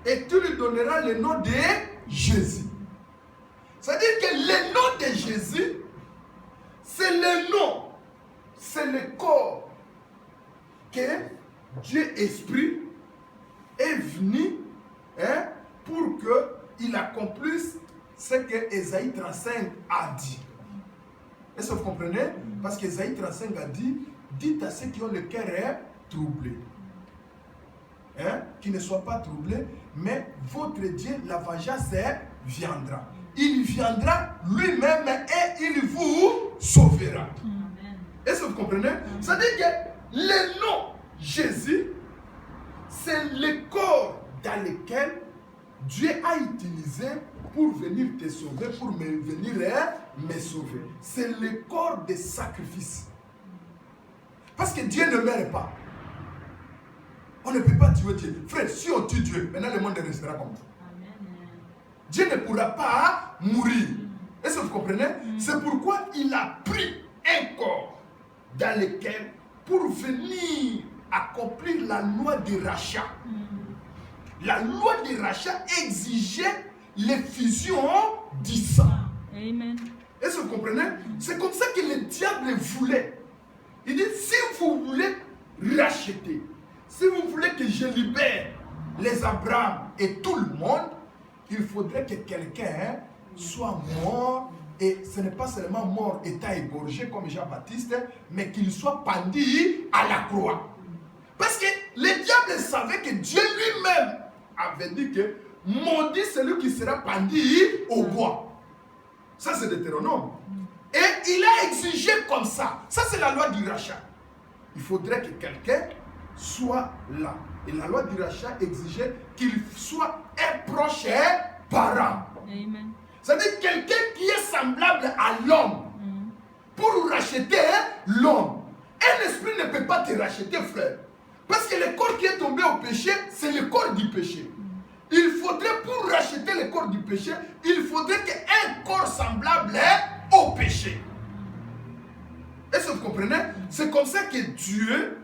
Et tu lui donneras le nom de Jésus. C'est-à-dire que le nom de Jésus, c'est le nom, c'est le corps que Dieu Esprit est venu pour qu'il accomplisse ce que Ésaïe 35 a dit. Est-ce que vous comprenez? Parce qu'Ésaïe 35 a dit, dites à ceux qui ont le cœur troublé. Qui ne soient pas troublés, mais votre Dieu, la vengeance viendra. Il viendra lui-même et il vous sauvera. Est-ce que vous comprenez? C'est-à-dire que le nom Jésus, c'est le corps dans lequel Dieu a utilisé pour venir te sauver, pour venir me sauver. C'est le corps de sacrifice. Parce que Dieu ne meurt pas. On ne peut pas tuer Dieu. Frère, si on tue Dieu, maintenant le monde restera comme ça. Dieu ne pourra pas mourir. Est-ce que vous comprenez? C'est pourquoi il a pris un corps dans lequel, pour venir accomplir la loi de rachat. La loi de rachat exigeait l'effusion du sang. Amen. Est-ce que vous comprenez? C'est comme ça que le diable voulait. Il dit, si vous voulez racheter, si vous voulez que je libère les Abraham et tout le monde, il faudrait que quelqu'un soit mort, et ce n'est pas seulement mort étant égorgé comme Jean-Baptiste, mais qu'il soit pendu à la croix. Parce que le diable savait que Dieu lui-même avait dit que maudit celui qui sera pendu au bois. Ça c'est Deutéronome. Et il a exigé comme ça. Ça c'est la loi du rachat. Il faudrait que quelqu'un soit là. Et la loi du rachat exigeait qu'il soit un proche parent. Amen. C'est-à-dire quelqu'un qui est semblable à l'homme pour racheter l'homme. Un esprit ne peut pas te racheter, frère. Parce que le corps qui est tombé au péché, c'est le corps du péché. Il faudrait, pour racheter le corps du péché, il faudrait qu'un corps semblable au péché. Est-ce que vous comprenez? C'est comme ça que Dieu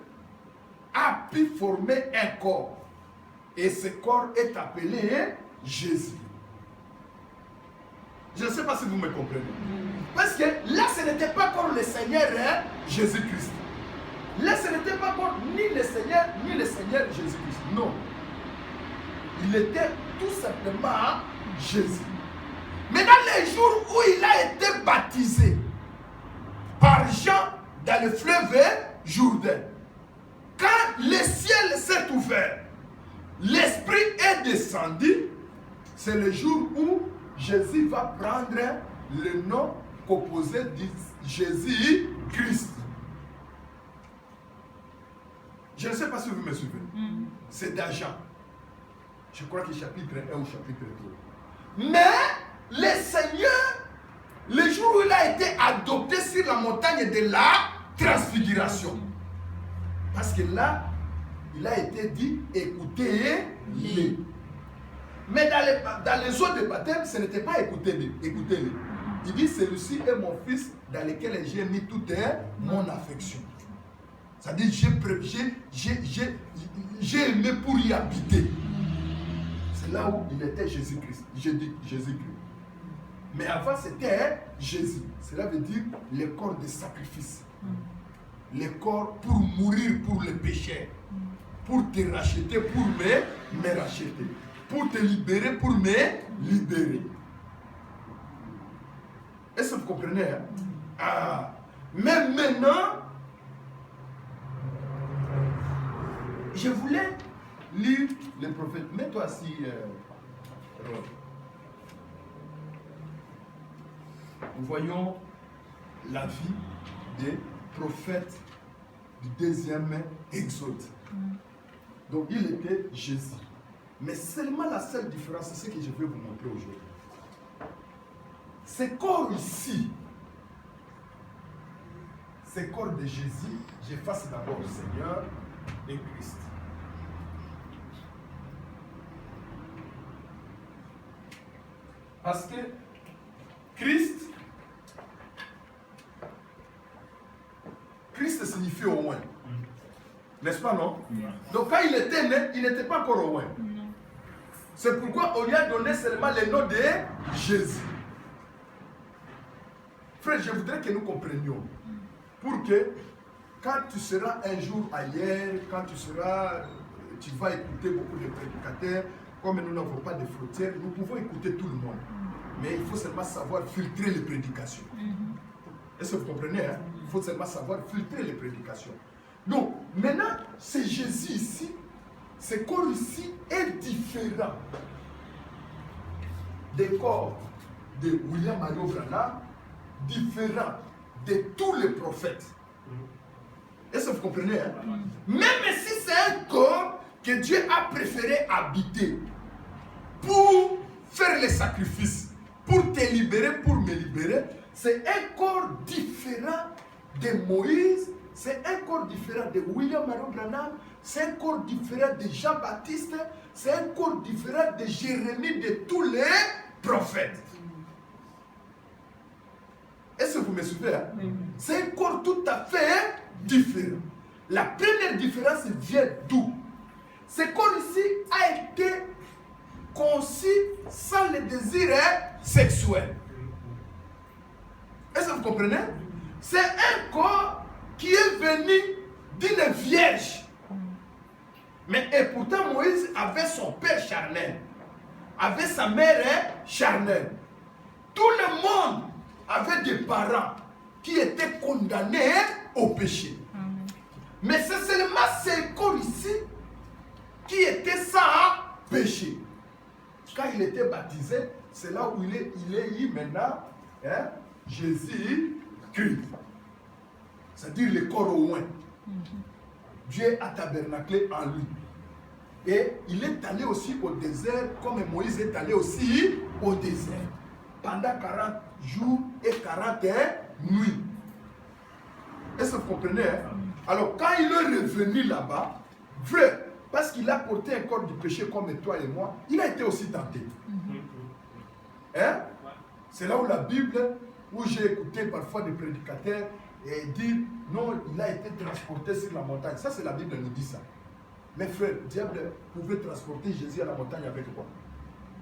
a pu former un corps. Et ce corps est appelé Jésus. Je ne sais pas si vous me comprenez. Parce que là, ce n'était pas comme le Seigneur Jésus-Christ. Là, ce n'était pas comme ni le Seigneur Jésus-Christ. Non. Il était tout simplement Jésus. Mais dans les jours où il a été baptisé par Jean dans le fleuve Jourdain, quand le ciel s'est ouvert, l'Esprit est descendu, c'est le jour où Jésus va prendre le nom composé de Jésus-Christ. Je ne sais pas si vous me suivez. C'est dans Jean. Je crois que chapitre 1 ou chapitre 2. Mais le Seigneur, le jour où il a été adopté sur la montagne de la transfiguration, parce que là, il a été dit, écoutez-les. Mais dans les eaux de baptême, ce n'était pas écoutez-les. Écoutez-les. Il dit, celui-ci est mon fils dans lequel j'ai mis toute mon affection. C'est-à-dire, j'ai aimé pour y habiter. C'est là où il était Jésus-Christ. J'ai dit Jésus-Christ. Mais avant, c'était Jésus. Cela veut dire le corps de sacrifice. le corps pour mourir pour le péché, pour te racheter, pour me racheter, pour te libérer, pour me libérer. Est-ce que vous comprenez? Hein? Ah. Mais maintenant, je voulais lire les prophètes. Mets-toi assis, Rob. Nous voyons la vie des prophètes du deuxième exode. Donc il était Jésus. Mais seulement la seule différence, c'est ce que je vais vous montrer aujourd'hui. Ce corps ici, ce corps de Jésus, j'efface d'abord le Seigneur et Christ. Parce que Christ signifie au loin. N'est-ce pas, non? Donc quand il était né, il n'était pas encore au loin. C'est pourquoi on lui a donné seulement le nom de Jésus. Frère, je voudrais que nous comprenions. Pour que quand tu seras un jour ailleurs, quand tu vas écouter beaucoup de prédicateurs, comme nous n'avons pas de frontières, nous pouvons écouter tout le monde. Mais il faut seulement savoir filtrer les prédications. Est-ce que vous comprenez? Hein? Il faut seulement savoir filtrer les prédications. Donc, maintenant, c'est Jésus ici. Ce corps ici est différent des corps de William Mario Branham, différent de tous les prophètes. Est-ce que vous comprenez? Hein? Même si c'est un corps que Dieu a préféré habiter pour faire les sacrifices, pour te libérer, pour me libérer, c'est un corps différent de Moïse, c'est un corps différent de William Mario Branham, c'est un corps différent de Jean-Baptiste, c'est un corps différent de Jérémie, de tous les prophètes. Est-ce que vous me suivez? Hein? C'est un corps tout à fait différent. La première différence vient d'où? Ce corps ici a été conçu sans le désir sexuel. Est-ce que vous comprenez? C'est un corps qui est venu d'une vierge. Mais et pourtant Moïse avait son père charnel, avait sa mère charnelle. Tout le monde avait des parents qui étaient condamnés au péché. Mais c'est seulement ce corps ici qui était sans péché. Quand il était baptisé, c'est là où il est eu maintenant, hein, Jésus-Christ. C'est-à-dire le corps au loin. Dieu a tabernaclé en lui. Et il est allé aussi au désert, comme Moïse est allé aussi au désert. Pendant 40 jours et 40 nuits. Est-ce que vous comprenez? Hein? Alors, quand il est revenu là-bas, frère, parce qu'il a porté un corps du péché comme toi et moi, il a été aussi tenté. Hein? C'est là où la Bible, où j'ai écouté parfois des prédicateurs et dire, non, il a été transporté sur la montagne. Ça, c'est la Bible qui nous dit ça. Mais frère, le diable pouvait transporter Jésus à la montagne avec quoi?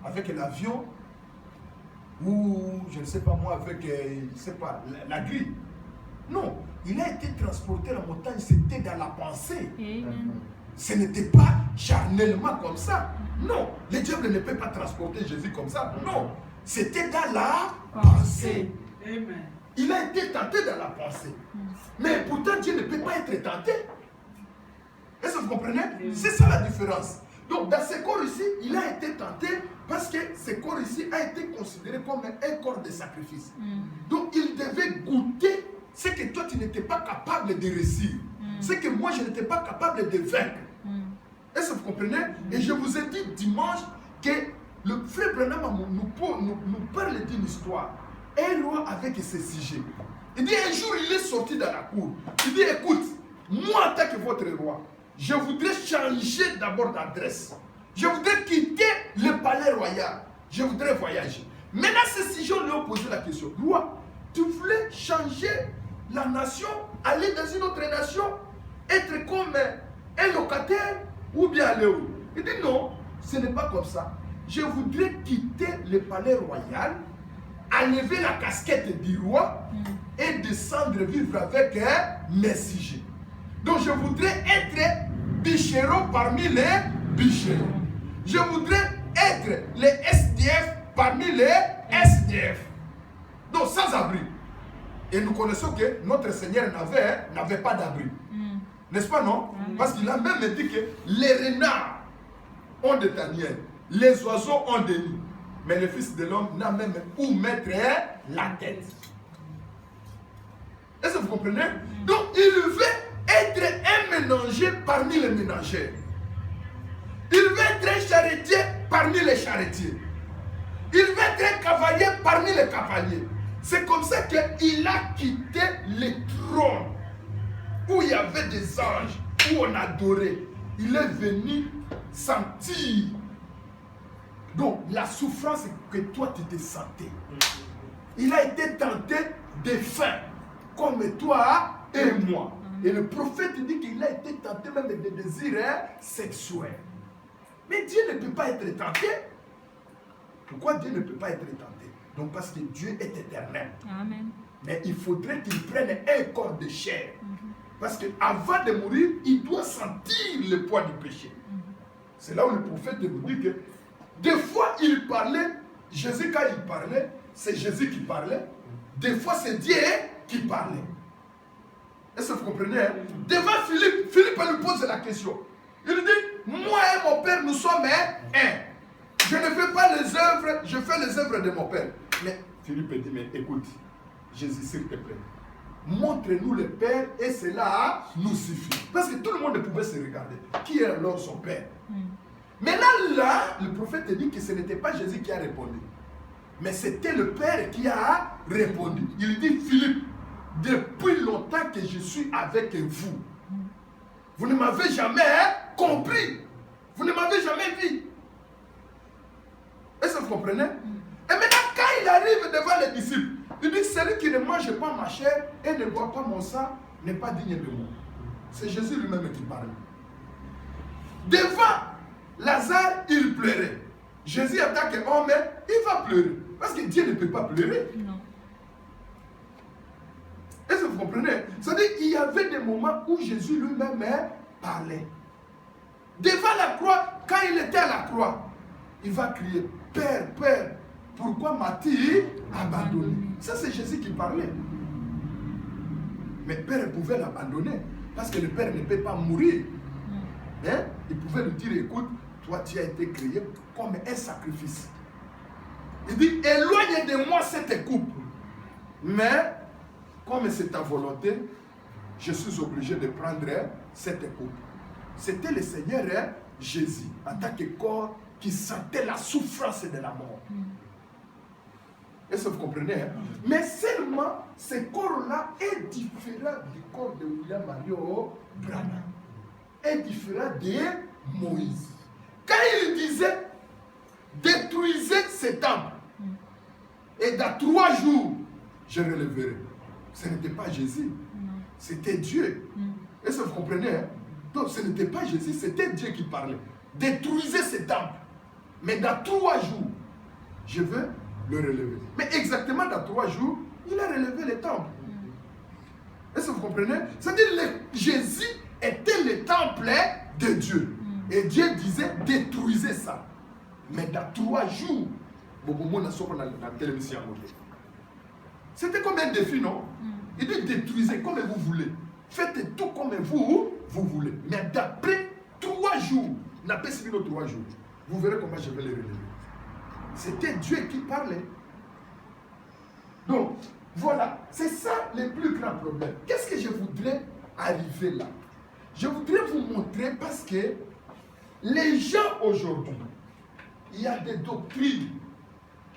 Avec l'avion, ou je ne sais pas moi, avec, je sais pas, la grille. Non, il a été transporté à la montagne, c'était dans la pensée. Ce n'était pas charnellement comme ça. Non, le diable ne peut pas transporter Jésus comme ça. Non, c'était dans la pensée. Amen. Il a été tenté dans la pensée. Mais pourtant, Dieu ne peut pas être tenté. Est-ce que vous comprenez? C'est ça la différence. Donc, dans ce corps ici, il a été tenté parce que ce corps ici a été considéré comme un corps de sacrifice. Donc, il devait goûter ce que toi, tu n'étais pas capable de réussir. Ce que moi, je n'étais pas capable de vaincre. Est-ce que vous comprenez? Et je vous ai dit dimanche que le frère Branham nous parle d'une histoire. Un roi avec ses sujets. Il dit un jour, il est sorti dans la cour. Il dit, écoute, moi en tant que votre roi, je voudrais changer d'abord d'adresse. Je voudrais quitter le palais royal. Je voudrais voyager. Maintenant, ces sujets lui ont posé la question. Roi, tu voulais changer la nation, aller dans une autre nation, être comme un locataire ou bien aller où? Il dit non, ce n'est pas comme ça. Je voudrais quitter le palais royal, enlever la casquette du roi et descendre vivre avec un messager. Donc je voudrais être bichero parmi les bicheros. Je voudrais être les SDF parmi les SDF. Donc sans abri. Et nous connaissons que notre Seigneur n'avait pas d'abri. N'est-ce pas, non? Parce qu'il a même dit que les renards ont des tanières, les oiseaux ont des nids. Mais le Fils de l'homme n'a même où mettre la tête. Est-ce que vous comprenez? Donc il veut être un ménager parmi les ménagères. Il veut être un charretier parmi les charretiers. Il veut être un cavalier parmi les cavaliers. C'est comme ça qu'il a quitté le trône où il y avait des anges, où on adorait. Il est venu sentir. Donc la souffrance que toi tu te sentais. Il a été tenté de faim, comme toi et moi. Et le prophète dit qu'il a été tenté même de désirs sexuels. Mais Dieu ne peut pas être tenté. Pourquoi Dieu ne peut pas être tenté? Donc parce que Dieu est éternel. Amen. Mais il faudrait qu'il prenne un corps de chair. Parce qu'avant de mourir, il doit sentir le poids du péché. C'est là où le prophète nous dit que des fois il parlait, Jésus quand il parlait, c'est Jésus qui parlait. Des fois c'est Dieu qui parlait. Est-ce que vous comprenez? Devant Philippe, Philippe lui pose la question. Il dit, moi et mon père, nous sommes un. Je ne fais pas les œuvres, je fais les œuvres de mon père. Mais Philippe dit, mais écoute, Jésus, s'il te plaît, montre-nous le Père et cela nous suffit. Parce que tout le monde pouvait se regarder. Qui est alors son Père? Mais là, le prophète dit que ce n'était pas Jésus qui a répondu. Mais c'était le Père qui a répondu. Il dit, Philippe, depuis longtemps que je suis avec vous, vous ne m'avez jamais compris. Vous ne m'avez jamais vu. Est-ce que vous comprenez? Et maintenant, quand il arrive devant les disciples, il dit, celui qui ne mange pas ma chair et ne boit pas mon sang n'est pas digne de moi. C'est Jésus lui-même qui parle. Devant Lazare, il pleurait. Jésus attaque un homme, il va pleurer. Parce que Dieu ne peut pas pleurer. Non. Est-ce que vous comprenez? C'est-à-dire qu'il y avait des moments où Jésus lui-même parlait. Devant la croix, quand il était à la croix, il va crier, Père, Père, pourquoi m'as-tu abandonné? Ça, c'est Jésus qui parlait. Mais Père pouvait l'abandonner parce que le Père ne peut pas mourir. Hein? Il pouvait lui dire, écoute, toi, tu as été créé comme un sacrifice. Il dit, éloigne de moi cette coupe. Mais, comme c'est ta volonté, je suis obligé de prendre cette coupe. C'était le Seigneur Jésus, en tant que corps qui sentait la souffrance de la mort. Est-ce que vous comprenez? Mais seulement, ce corps-là est différent du corps de William Mario Branham. Est différent de Moïse. Quand il disait, détruisez ce temple, et dans 3 jours, je relèverai. Ce n'était pas Jésus, c'était Dieu. Est-ce que vous comprenez? Donc ce n'était pas Jésus, c'était Dieu qui parlait. Détruisez ce temple. Mais dans 3 jours, je veux le relever. Mais exactement dans 3 jours, il a relevé le temple. Est-ce que vous comprenez? C'est-à-dire que Jésus était le temple de Dieu. Et Dieu disait, détruisez ça. Mais dans 3 jours, c'était comme un défi, non? Il dit, détruisez comme vous voulez. Faites tout comme vous voulez. Mais d'après 3 jours, n'a pas suivi nos 3 jours. Vous verrez comment je vais les relever. C'était Dieu qui parlait. Donc, voilà. C'est ça le plus grand problème. Qu'est-ce que je voudrais arriver là? Je voudrais vous montrer parce que les gens aujourd'hui, il y a des doctrines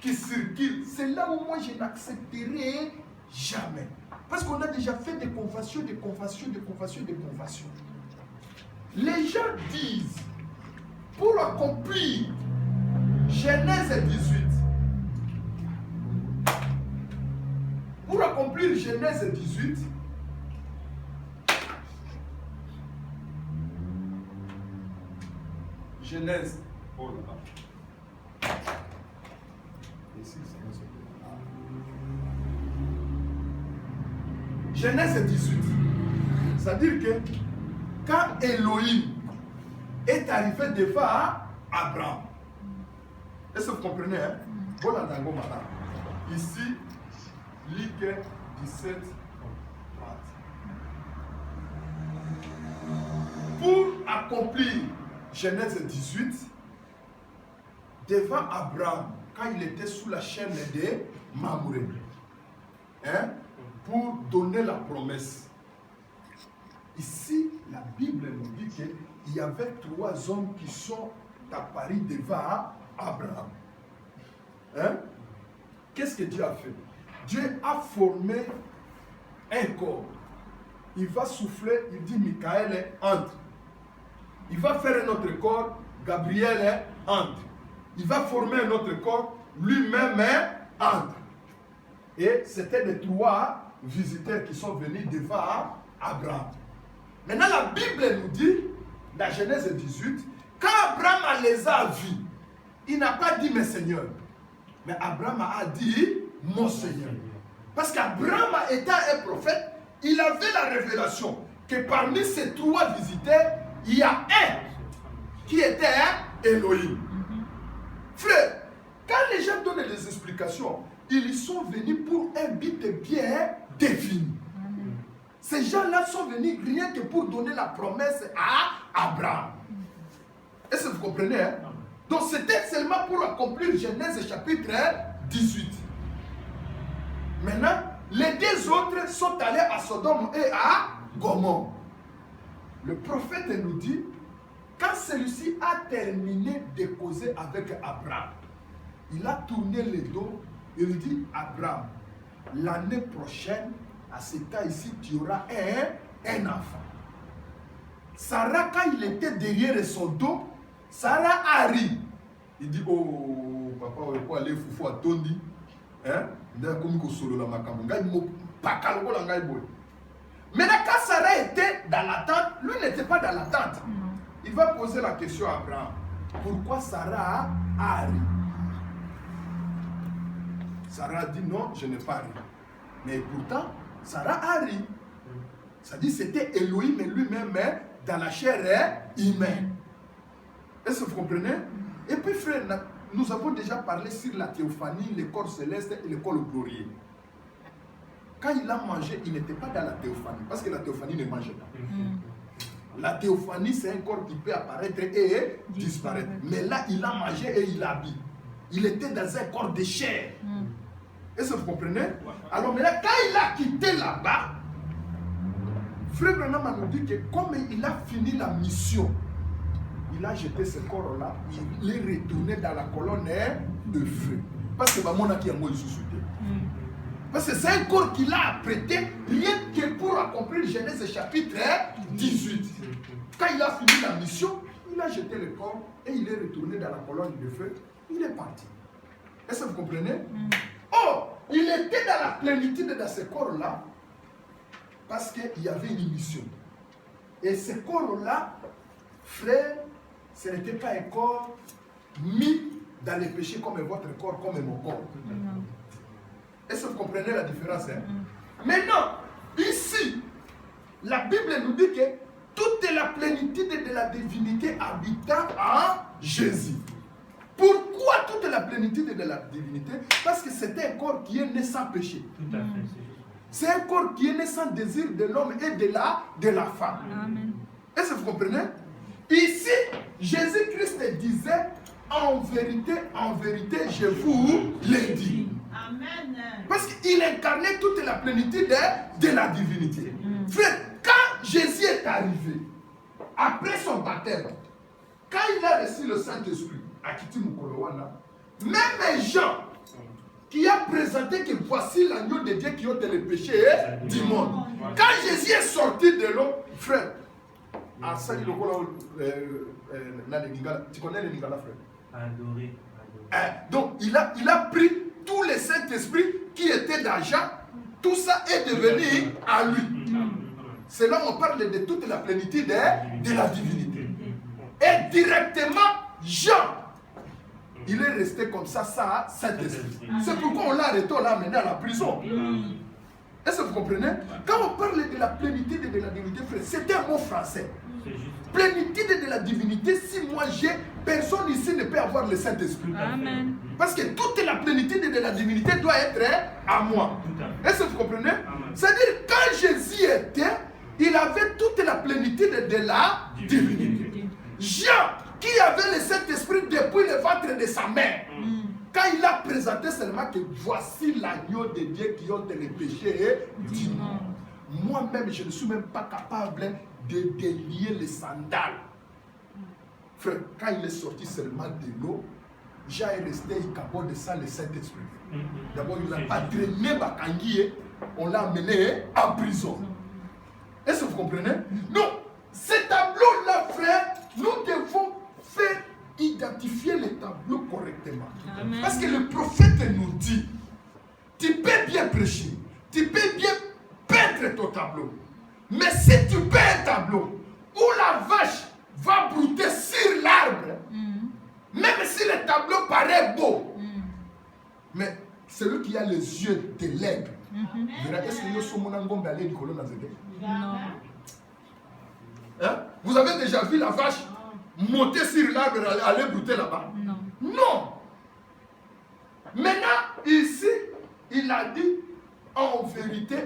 qui circulent. C'est là où moi je n'accepterai jamais. Parce qu'on a déjà fait des conversions. Les gens disent, pour accomplir Genèse 18, pour accomplir Genèse 18, Genèse, oh là là. Ici, c'est Genèse 18. C'est-à-dire que quand Elohim est arrivé devant Abraham, est-ce que vous comprenez? Hein? Voilà, ici, Ligue 17. Pour accomplir Genèse 18, devant Abraham, quand il était sous la chaîne de Mamoré, hein, pour donner la promesse. Ici, la Bible nous dit qu'il y avait 3 hommes qui sont apparus devant Abraham. Hein? Qu'est-ce que Dieu a fait? Dieu a formé un corps. Il va souffler, il dit Michael entre. Il va faire un autre corps, Gabriel entre. Il va former un autre corps, lui-même entre. Et c'était les 3 visiteurs qui sont venus devant Abraham. Maintenant, la Bible nous dit, dans Genèse 18, quand Abraham les a vus, il n'a pas dit mes seigneurs, mais Abraham a dit mon Seigneur. Parce qu'Abraham étant un prophète, il avait la révélation que parmi ces 3 visiteurs, il y a un qui était Elohim. Frère, quand les gens donnent des explications, ils sont venus pour un but bien défini. Ces gens-là sont venus rien que pour donner la promesse à Abraham. Est-ce que vous comprenez? Hein? Donc c'était seulement pour accomplir Genèse chapitre 18. Maintenant, les 2 autres sont allés à Sodome et à Gomorrhe. Le prophète nous dit, quand celui-ci a terminé de causer avec Abraham, il a tourné le dos et il dit, Abraham, l'année prochaine, à ce cas ici, tu auras un enfant. Sarah, quand il était derrière son dos, Sarah a ri. Il dit, oh, papa, on va aller foufou à Tondi. Hein? Maintenant, quand Sarah était dans l'attente, lui n'était pas dans l'attente. Il va poser la question à Abraham. Pourquoi Sarah a ri? Sarah a dit non, je n'ai pas ri. Mais pourtant, Sarah a ri. Ça dit c'était Elohim lui-même dans la chair humaine. Est-ce que vous comprenez? Et puis frère, nous avons déjà parlé sur la théophanie, le corps céleste et le corps glorieux. Quand il a mangé, il n'était pas dans la théophanie, parce que la théophanie ne mange pas. La théophanie, c'est un corps qui peut apparaître et disparaître. Mais là, il a mangé et il a bu. Il était dans un corps de chair. Est-ce que vous comprenez? Alors maintenant, quand il a quitté là-bas, Frère Branham nous dit que comme il a fini la mission, il a jeté ce corps-là, il est retourné dans la colonne de feu. Parce que Bamona qui a moi suscité. Parce que c'est un corps qu'il a apprêté rien que pour accomplir Genèse chapitre 18. Quand il a fini la mission, il a jeté le corps et il est retourné dans la colonne de feu. Il est parti. Est-ce que vous comprenez? Oh, il était dans la plénitude de ce corps-là parce qu'il y avait une mission. Et ce corps-là, frère, ce n'était pas un corps mis dans les péchés comme votre corps, comme mon corps. Est-ce que vous comprenez la différence? Maintenant, ici, la Bible nous dit que toute la plénitude de la divinité habita en Jésus. Pourquoi toute la plénitude de la divinité? Parce que c'était un corps qui est né sans péché. Tout à fait. C'est un corps qui est né sans désir de l'homme et de la femme. Est-ce que vous comprenez? Ici, Jésus-Christ disait, en vérité, je vous l'ai dit. Amen. Parce qu'il incarnait toute la plénitude de la divinité. Frère, quand Jésus est arrivé, après son baptême, quand il a reçu le Saint-Esprit, même Jean, qui a présenté que voici l'agneau de Dieu qui ôte les péchés du monde. Quand Jésus est sorti de l'eau, frère, tu connais les Lingala, frère? Adoré. Donc, il a pris tous les Saint-Esprit qui étaient dans Jean, tout ça est devenu à lui. C'est là où on parle de toute la plénitude de la divinité. Et directement, Jean, il est resté comme ça, Saint-Esprit. C'est pourquoi on l'a arrêté là maintenant à la prison. Est-ce que vous comprenez? Quand on parle de la plénitude de la divinité, frère, c'est un mot français. Plénitude de la divinité, si moi j'ai, personne ici ne peut avoir le Saint-Esprit. Amen. Parce que toute la plénitude de la divinité doit être à moi. Est-ce que vous comprenez? C'est-à-dire, quand Jésus était, il avait toute la plénitude de la divinité. Jean, qui avait le Saint-Esprit depuis le ventre de sa mère, quand il a présenté seulement que voici l'agneau de Dieu qui ôte les péchés du monde. Moi-même, je ne suis même pas capable de délier les sandales. Frère, quand il est sorti seulement de l'eau, Jean est resté capable de ça, le Saint-Esprit. D'abord, il n'a pas traîné Bakanguié, on l'a amené en prison. Est-ce que vous comprenez? Non, ces tableaux-là, frère, nous devons faire identifier les tableaux correctement. Amen. Parce que le prophète nous dit, tu peux bien prêcher, tu peux bien peindre ton tableau. Mais si tu peins un tableau où la vache va brouter sur l'arbre, même si le tableau paraît beau, mais celui qui a les yeux de l'aigle, est-ce que nous sommes en train d'aller du colon dans vous avez déjà vu la vache monter sur l'arbre et aller brouter là-bas? Non. Non. Maintenant, ici, il a dit, en vérité,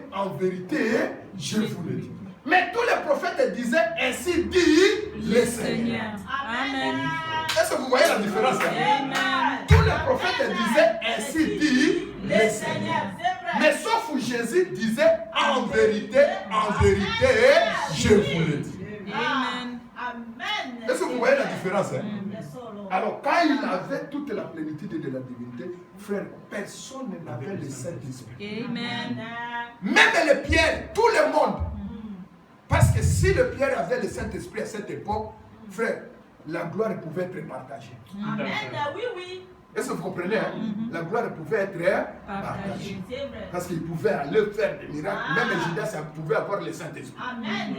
je vous le dis. Mais tous les prophètes disaient, ainsi dit le Seigneur. Amen. Est-ce que vous voyez la différence? Amen. Tous les prophètes disaient, ainsi dit le Seigneur. Mais sauf où Jésus disait, en vérité, je vous le dis. Amen. Est-ce que vous voyez la différence? Alors, quand il avait toute la plénitude de la divinité, frère, personne n'avait le Saint-Esprit. Amen. Même les pierres, tout le monde. Parce que si le Pierre avait le Saint-Esprit à cette époque, frère, la gloire pouvait être partagée. Amen. Oui. Est-ce que vous comprenez? La gloire pouvait être partagée. Parce qu'il pouvait aller faire des miracles. Même Judas pouvait avoir le Saint-Esprit. Amen.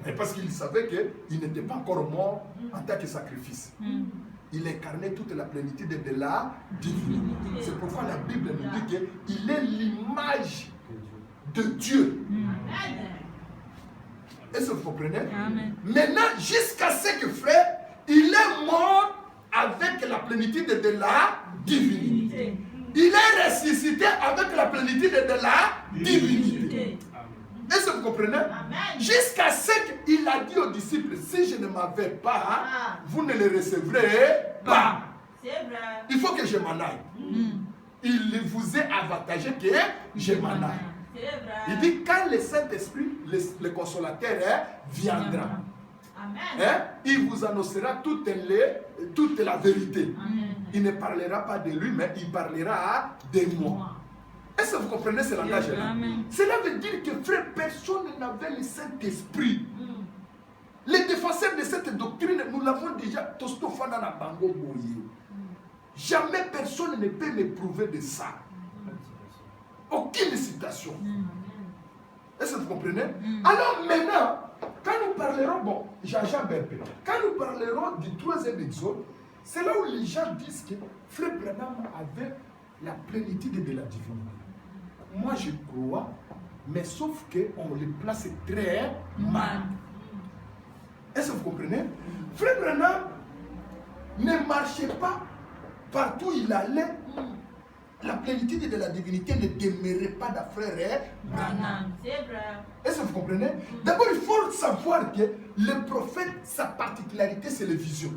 Et parce qu'il savait qu'il n'était pas encore mort en tant que sacrifice. Il incarnait toute la plénitude de la divinité. C'est pourquoi la Bible nous dit qu'il est l'image de Dieu. Amen. Est-ce que vous comprenez? Amen. Maintenant, jusqu'à ce que, frère, il est mort avec la plénitude de la divinité. Il est ressuscité avec la plénitude de la divinité. Est-ce que vous comprenez? Amen. Jusqu'à ce qu'il a dit aux disciples, si je ne m'en vais pas, vous ne le recevrez pas. C'est vrai. Il faut que je m'en aille. Il vous est avantagé que je m'en aille. Il dit, quand le Saint-Esprit, le consolateur, viendra, il vous annoncera toute la vérité. Amen. Il ne parlera pas de lui, mais il parlera de moi. Est-ce que vous comprenez ce langage-là? Cela veut dire que, frère, personne n'avait le Saint-Esprit. Les défenseurs de cette doctrine, nous l'avons déjà, jamais personne ne peut me prouver de ça. Aucune citation. Est-ce que vous comprenez? Alors maintenant, quand nous parlerons, bon, Jean-Jean Berpé, quand nous parlerons du troisième exode, c'est là où les gens disent que Frère Branham avait la plénitude de la divinité. Moi je crois, mais sauf qu'on le place très mal. Est-ce que vous comprenez? Frère Branham ne marchait pas partout où il allait. La plénitude de la divinité ne demeurait pas d'un frère Branham. Est-ce que vous comprenez? D'abord, il faut savoir que le prophète, sa particularité, c'est les visions.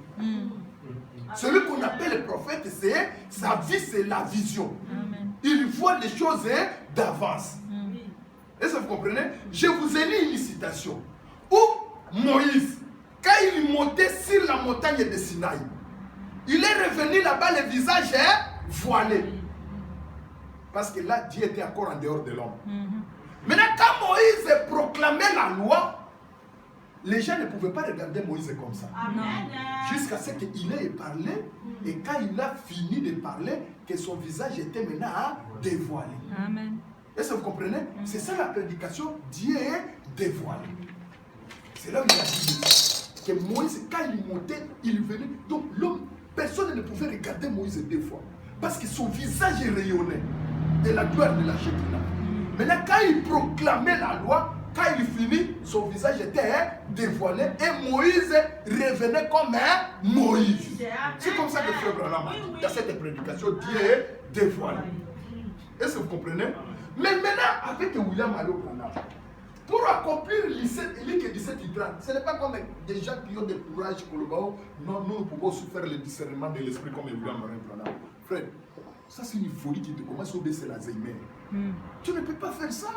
Celui qu'on appelle le prophète, c'est sa vie, c'est la vision. Il voit les choses d'avance. Est-ce que vous comprenez? Je vous ai lu une citation où Moïse, quand il montait sur la montagne de Sinaï, il est revenu là-bas, le visage voilé. Parce que là, Dieu était encore en dehors de l'homme. Maintenant, quand Moïse proclamait la loi, les gens ne pouvaient pas regarder Moïse comme ça. Jusqu'à ce qu'il ait parlé, et quand il a fini de parler, que son visage était maintenant dévoilé. Est-ce que vous comprenez? C'est ça la prédication, Dieu est dévoilé. C'est là où il a dit que Moïse, quand il montait, il venait. Donc l'homme, personne ne pouvait regarder Moïse deux fois. Parce que son visage rayonnait de la gloire de la Shekinah. Maintenant, quand il proclamait la loi, quand il finit, son visage était dévoilé et Moïse revenait comme un Moïse. C'est comme ça que Frère Branham a dit. Dans cette prédication, Dieu est dévoilé. Est-ce que vous comprenez? Mais maintenant, avec William Allo Branham, pour accomplir l'IC 17 ce n'est pas comme des gens qui ont des courage pour le bas. Non, nous pouvons faire le discernement de l'esprit comme William Allo Branham. Frère, ça c'est une folie qui te commence à baisser l'Alzheimer. Tu ne peux pas faire ça.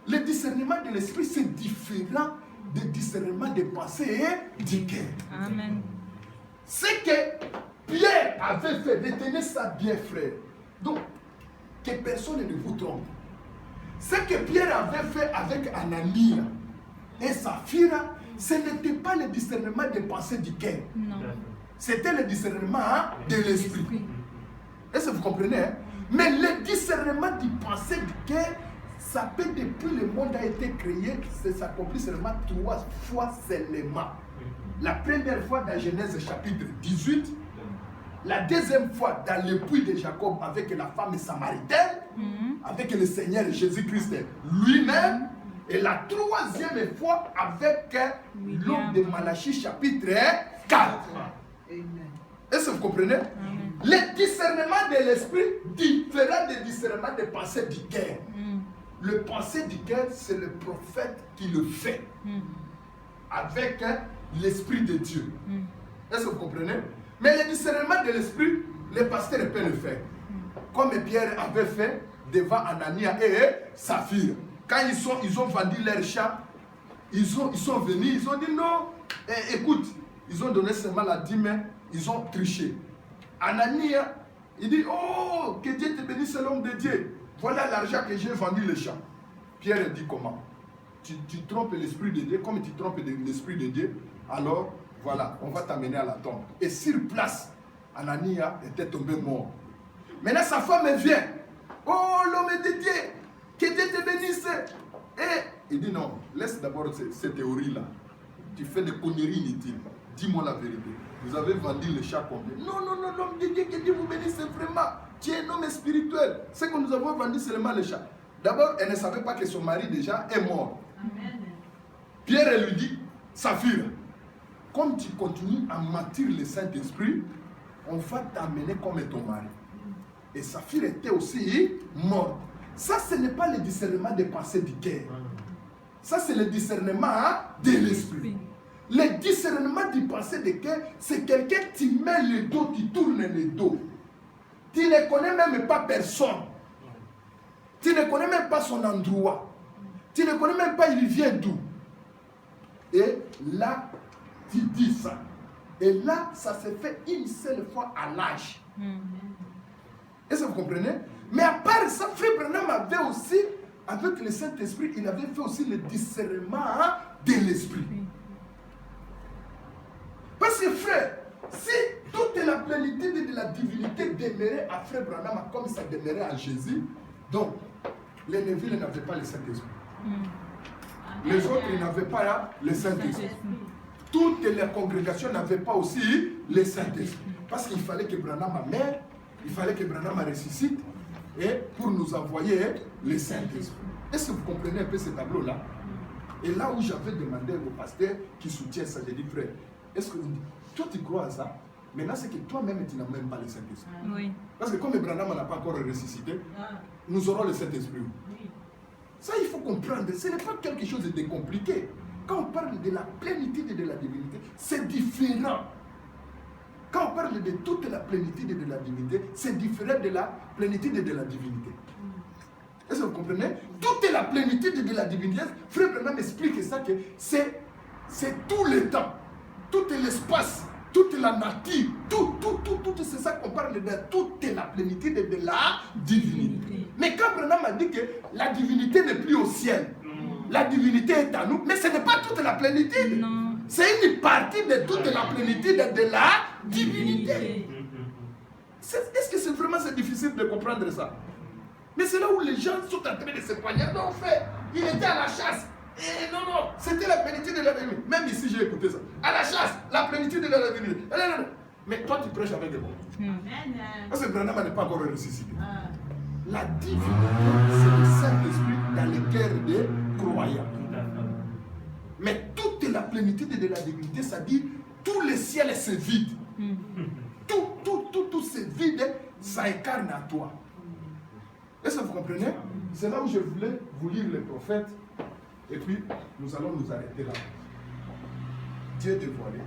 Le discernement de l'esprit, c'est différent du discernement des pensées et du cœur. Amen. Ce que Pierre avait fait, retenez ça bien, frère. Donc, que personne ne vous trompe. Ce que Pierre avait fait avec Anania et Saphira, ce n'était pas le discernement des pensées du cœur. Non. C'était le discernement de l'esprit. Est-ce que vous comprenez? Mais le discernement du pensée du cœur, ça peut depuis le monde a été créé, ça s'accomplit seulement 3 fois seulement. La première fois dans Genèse chapitre 18, la deuxième fois dans le puits de Jacob avec la femme samaritaine, avec le Seigneur Jésus-Christ lui-même, et la troisième fois avec l'homme de Malachie chapitre 4. Est-ce que vous comprenez? Le discernement de l'esprit différent du discernement des pensées du cœur. Le pensée du cœur, c'est le prophète qui le fait avec l'esprit de Dieu. Est-ce que vous comprenez? Mais le discernement de l'esprit, les pasteurs peuvent le faire. Comme Pierre avait fait devant Anania et Saphir. Quand ils ont vendu leur champ, ils sont venus, ils ont dit non, écoute, ils ont donné seulement la dîme, ils ont triché. Anania, il dit, oh, que Dieu te bénisse, l'homme de Dieu. Voilà l'argent que j'ai vendu le champ. Pierre dit comment? Tu trompes l'esprit de Dieu, comme tu trompes l'esprit de Dieu, alors voilà, on va t'amener à la tombe. Et sur place, Anania était tombé mort. Maintenant sa femme vient. Oh, l'homme de Dieu, que Dieu te bénisse. Et il dit non, laisse d'abord cette théorie-là. Tu fais des conneries inutiles. Dis-moi la vérité. Vous avez vendu le chat combien? Non, non, non, l'homme de Dieu, que Dieu vous bénisse vraiment. Tu es un homme spirituel. C'est que nous avons vendu seulement le chat. D'abord, elle ne savait pas que son mari déjà est mort. Amen. Pierre lui dit, Saphir, comme tu continues à mentir le Saint-Esprit, on va t'amener comme ton mari. Et Saphir était aussi mort. Ça, ce n'est pas le discernement des pensées du cœur. Ça, c'est le discernement de l'esprit. Le discernement du pensée du cœur, c'est quelqu'un qui met le dos, qui tourne le dos. Tu ne connais même pas personne. Tu ne connais même pas son endroit. Tu ne connais même pas il vient d'où. Et là, tu dis ça. Et là, ça se fait une seule fois à l'âge. Est-ce que vous comprenez? Mais à part ça, Frère Branham avait aussi, avec le Saint-Esprit, il avait fait aussi le discernement de l'Esprit. Parce que frère, si toute la plénitude de la divinité demeurait à Frère Branham comme ça demeurait à Jésus, donc les Neville n'avaient pas le Saint-Esprit. Les autres n'avaient pas le Saint-Esprit. Toutes les congrégations n'avaient pas aussi le Saint-Esprit. Parce qu'il fallait que Branham meure, il fallait que Branham ressuscite, et pour nous envoyer le Saint-Esprit. Est-ce que vous comprenez un peu ce tableau-là? Et là où j'avais demandé au pasteur qui soutient ça, j'ai dit, frère, est-ce que toi tu crois à ça? Maintenant, c'est que toi-même, tu n'as même pas le Saint-Esprit. Oui. Parce que comme Branham n'a pas encore ressuscité, nous aurons le Saint-Esprit. Ça, il faut comprendre. Ce n'est pas quelque chose de compliqué. Quand on parle de la plénitude de la divinité, c'est différent. Quand on parle de toute la plénitude de la divinité, c'est différent de la plénitude de la divinité. Est-ce que vous comprenez? Toute la plénitude de la divinité, Frère Branham explique ça que c'est tout le temps, tout l'espace, toute la nature, tout, c'est ça qu'on parle de toute la plénitude de la divinité. Mais quand Branham a dit que la divinité n'est plus au ciel, la divinité est à nous, mais ce n'est pas toute la plénitude. C'est une partie de toute la plénitude de la divinité. Est-ce que c'est vraiment difficile de comprendre ça? Mais c'est là où les gens sont en train de se poignarder. Non, fait, il était à la chasse. Et non, c'était la plénitude de la divinité. Même ici, j'ai écouté ça. À la chasse, la plénitude de la divinité. Mais toi, tu prêches avec des mots. Parce que Branham n'est pas encore ressuscité. La divinité, c'est dans les cœurs des croyants. Mais toute la plénitude de la divinité, ça dit tout le ciel se vide. Tout se vide, ça incarne à toi. Est-ce que vous comprenez? C'est là où je voulais vous lire les prophètes. Et puis, nous allons nous arrêter là. Dieu dévoilé.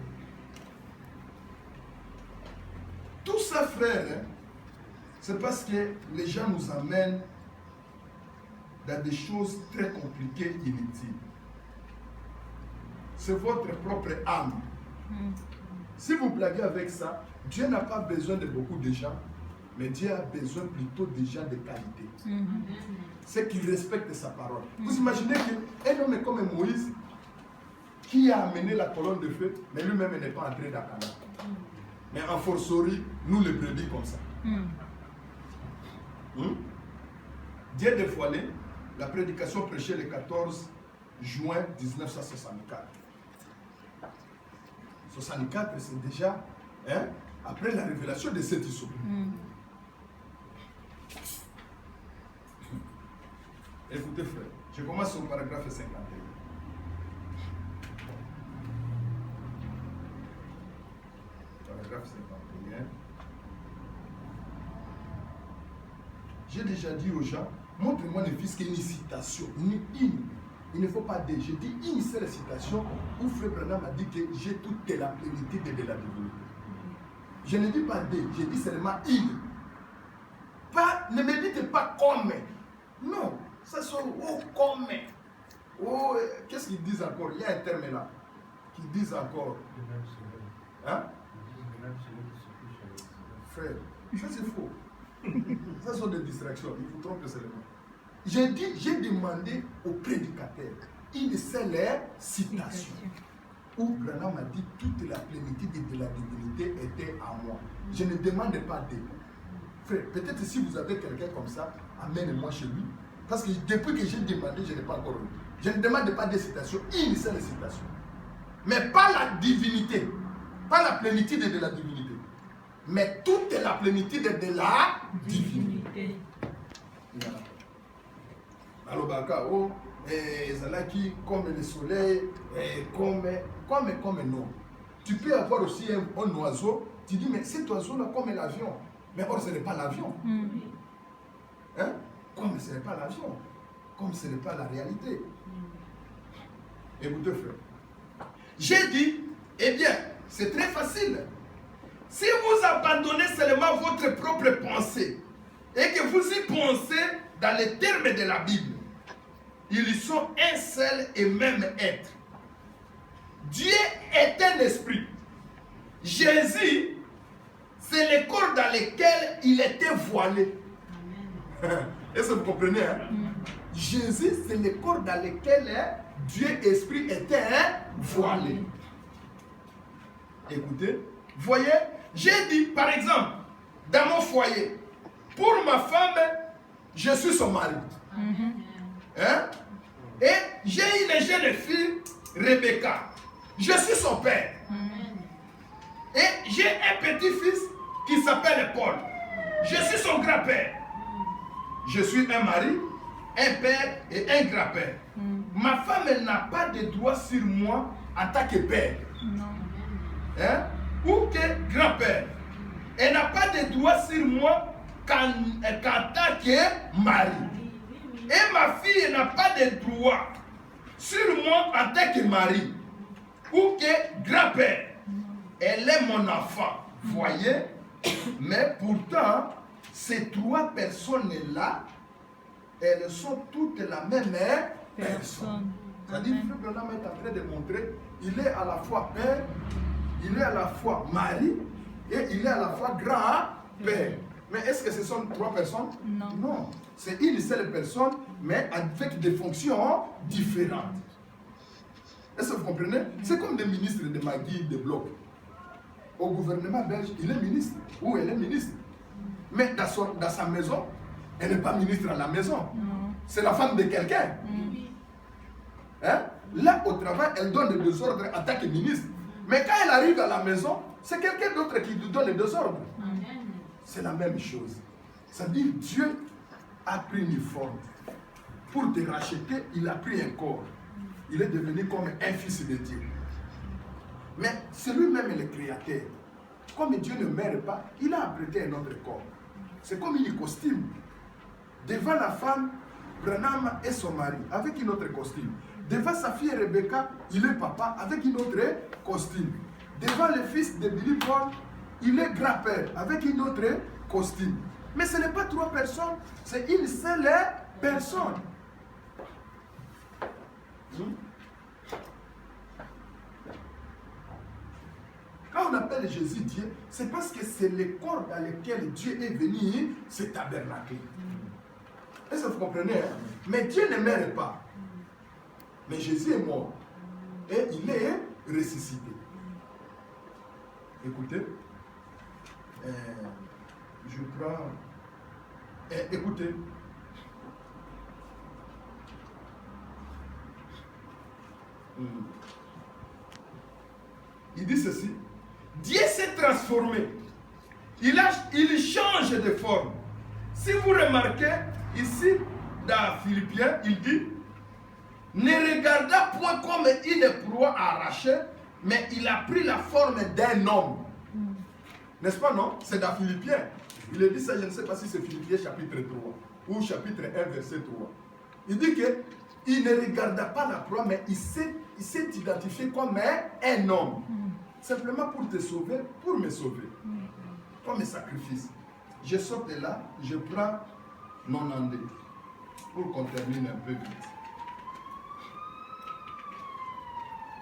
Tout ça, frère, hein, c'est parce que les gens nous amènent dans des choses très compliquées, inutiles. C'est votre propre âme. Si vous blaguez avec ça, Dieu n'a pas besoin de beaucoup de gens, mais Dieu a besoin plutôt de gens de qualité. C'est qui respectent sa parole. Vous imaginez qu'un homme comme Moïse, qui a amené la colonne de feu, mais lui-même n'est pas entré dans Canaan. Mais en forcerie, nous le prédit comme ça. Dieu dévoilé, la prédication prêchée le 14 juin 1964. 64, c'est déjà après la révélation de cet issue. Écoutez, frère, je commence au paragraphe 51. Paragraphe 51. J'ai déjà dit aux gens, montrez-moi ne fût-ce qu'une citation, ni une. Il ne faut pas deux. J'ai dit une seule citation où Frère Branham a dit que j'ai toute la plénitude de la divinité. Je ne dis pas deux, j'ai dit seulement une. Pas, ne me dites pas comme. Non, ça sont comme. Oh, qu'est-ce qu'ils disent encore? Il y a un terme là. Qu'ils disent encore. Hein? Frère, ça c'est faux. Ça sont des distractions, il vous trompe seulement. J'ai demandé au prédicateur une seule citation où Branham a dit toute la plénitude de la divinité était à moi. Je ne demande pas deux. Frère, peut-être si vous avez quelqu'un comme ça, amène-moi chez lui. Parce que depuis que j'ai demandé, je n'ai pas encore eu. Je ne demande pas des citations, une seule citation. Mais pas la divinité, pas la plénitude de la divinité, mais toute la plénitude de la divinité. Voilà. Alors, Bakao, Zalaki, comme le soleil, comme non. Tu peux avoir aussi un oiseau, tu dis, mais cet oiseau-là, comme l'avion. Mais or, ce n'est pas l'avion. Hein? Comme ce n'est pas l'avion. Comme ce n'est pas la réalité. Écoutez, frère. J'ai dit, eh bien, c'est très facile. Si vous abandonnez seulement votre propre pensée et que vous y pensez dans les termes de la Bible, ils sont un seul et même être. Dieu est un esprit. Jésus, c'est le corps dans lequel il était voilé. Est-ce que vous comprenez? Hein? Jésus, c'est le corps dans lequel Dieu, esprit, était voilé. Écoutez, voyez, j'ai dit, par exemple, dans mon foyer, pour ma femme, je suis son mari. Hein? Et j'ai une jeune fille, Rebecca. Je suis son père. Et j'ai un petit-fils qui s'appelle Paul. Je suis son grand-père. Je suis un mari, un père et un grand-père. Ma femme, elle n'a pas de droit sur moi en tant que père. Hein? Ou que grand-père. Elle n'a pas de droit sur moi qu'en tant que mari. Et ma fille n'a pas de droit sur moi en tant que mari ou que grand-père. Elle est mon enfant, voyez. Mais pourtant, ces trois personnes-là, elles sont toutes la même personne. C'est-à-dire que Frère Branham est en train de montrer, il est à la fois père, il est à la fois mari et il est à la fois grand-père. Mais est-ce que ce sont trois personnes? Non. Non. C'est une seule personne, mais avec des fonctions différentes. Est-ce que vous comprenez? C'est comme des ministres de Magui, de Bloc. Au gouvernement belge, il est ministre, ou elle est ministre. Mais dans sa maison, elle n'est pas ministre à la maison. C'est la femme de quelqu'un. Hein? Là, au travail, elle donne des ordres en tant que ministre. Mais quand elle arrive à la maison, c'est quelqu'un d'autre qui lui donne les ordres. C'est la même chose. C'est-à-dire Dieu a pris une forme. pour te racheter, il a pris un corps. Il est devenu comme un fils de Dieu. Mais c'est lui-même le créateur. Comme Dieu ne meurt pas, il a apprêté un autre corps. C'est comme une costume. Devant la femme, Branham est son mari, avec une autre costume. Devant sa fille Rebecca, il est papa, avec une autre costume. Devant le fils de Billy Paul, il est grand-père, avec une autre costume. Mais ce n'est pas 3 personnes, c'est une seule personne. Quand on appelle Jésus Dieu, c'est parce que c'est le corps dans lequel Dieu est venu se tabernaquer. Est-ce que vous comprenez? Hein? Mais Dieu ne meurt pas. Mais Jésus est mort. Et il est ressuscité. Écoutez. Je prends... écoutez. Il dit ceci. Dieu s'est transformé. Il change de forme. Si vous remarquez, ici, dans Philippiens, il dit, ne regarda point comme une proie arrachée, mais il a pris la forme d'un homme. N'est-ce pas, non? C'est dans Philippiens. Il a dit ça, je ne sais pas si c'est Philippiens chapitre 3 ou chapitre 1, verset 3. Il dit qu'il ne regarda pas la proie, mais il s'est identifié comme un homme. Simplement pour te sauver, pour me sauver. Comme un sacrifice. Je sors de là, je prends mon andé. Pour qu'on termine un peu vite.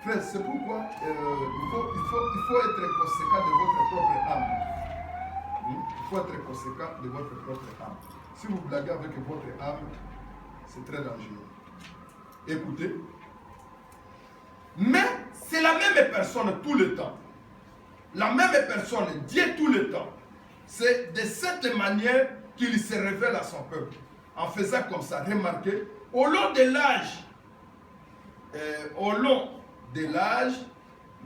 Frère, c'est pourquoi il faut être conséquent de votre propre âme. Il faut être conséquent de votre propre âme. Si vous blaguez avec votre âme, c'est très dangereux. Écoutez. Mais c'est la même personne tout le temps. La même personne, Dieu tout le temps. C'est de cette manière qu'il se révèle à son peuple. En faisant comme ça, remarquez, au long de l'âge,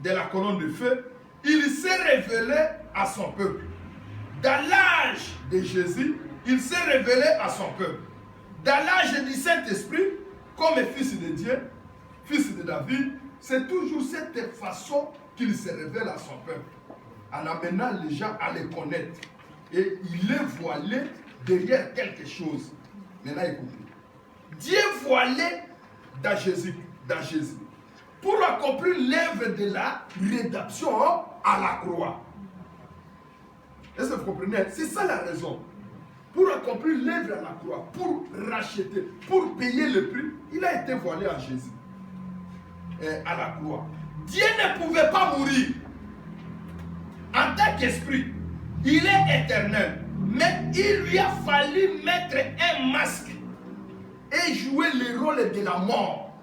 de la colonne de feu, il s'est révélé à son peuple. Dans l'âge de Jésus, il s'est révélé à son peuple. Dans l'âge du Saint-Esprit, comme fils de Dieu, fils de David, c'est toujours cette façon qu'il se révèle à son peuple, en amenant les gens à le connaître. Et il est voilé derrière quelque chose. Maintenant, écoutez. Dieu voilé dans Jésus. Pour accomplir l'œuvre de la rédemption à la croix. Est-ce que vous comprenez? C'est ça la raison. Pour accomplir l'œuvre à la croix, pour racheter, pour payer le prix, il a été voilé en Jésus. À la croix. Dieu ne pouvait pas mourir. En tant qu'esprit, il est éternel. Mais il lui a fallu mettre un masque et jouer le rôle de la mort.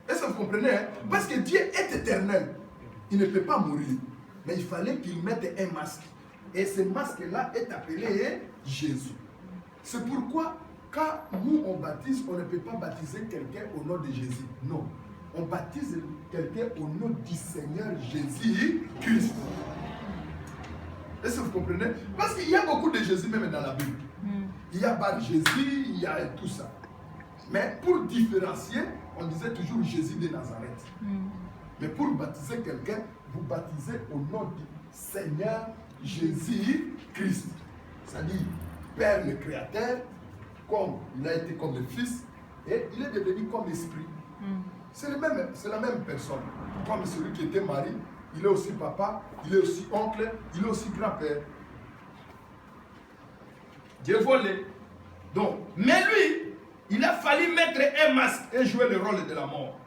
Est-ce que vous comprenez? Hein? Parce que Dieu est éternel. Il ne peut pas mourir. Mais il fallait qu'il mette un masque. Et ce masque-là est appelé Jésus. C'est pourquoi, quand nous on baptise, on ne peut pas baptiser quelqu'un au nom de Jésus. Non. On baptise quelqu'un au nom du Seigneur Jésus-Christ. Est-ce que vous comprenez? Parce qu'il y a beaucoup de Jésus même dans la Bible. Il y a Bar Jésus, il y a tout ça. Mais pour différencier, on disait toujours Jésus de Nazareth. Mais pour baptiser quelqu'un, vous baptisez au nom du Seigneur Jésus-Christ. C'est-à-dire, Père le Créateur, comme il a été comme le Fils, et il est devenu comme Esprit. C'est la même personne. Comme celui qui était mari, il est aussi papa, il est aussi oncle, il est aussi grand-père. Dieu volé. Donc, mais lui, il a fallu mettre un masque et jouer le rôle de la mort.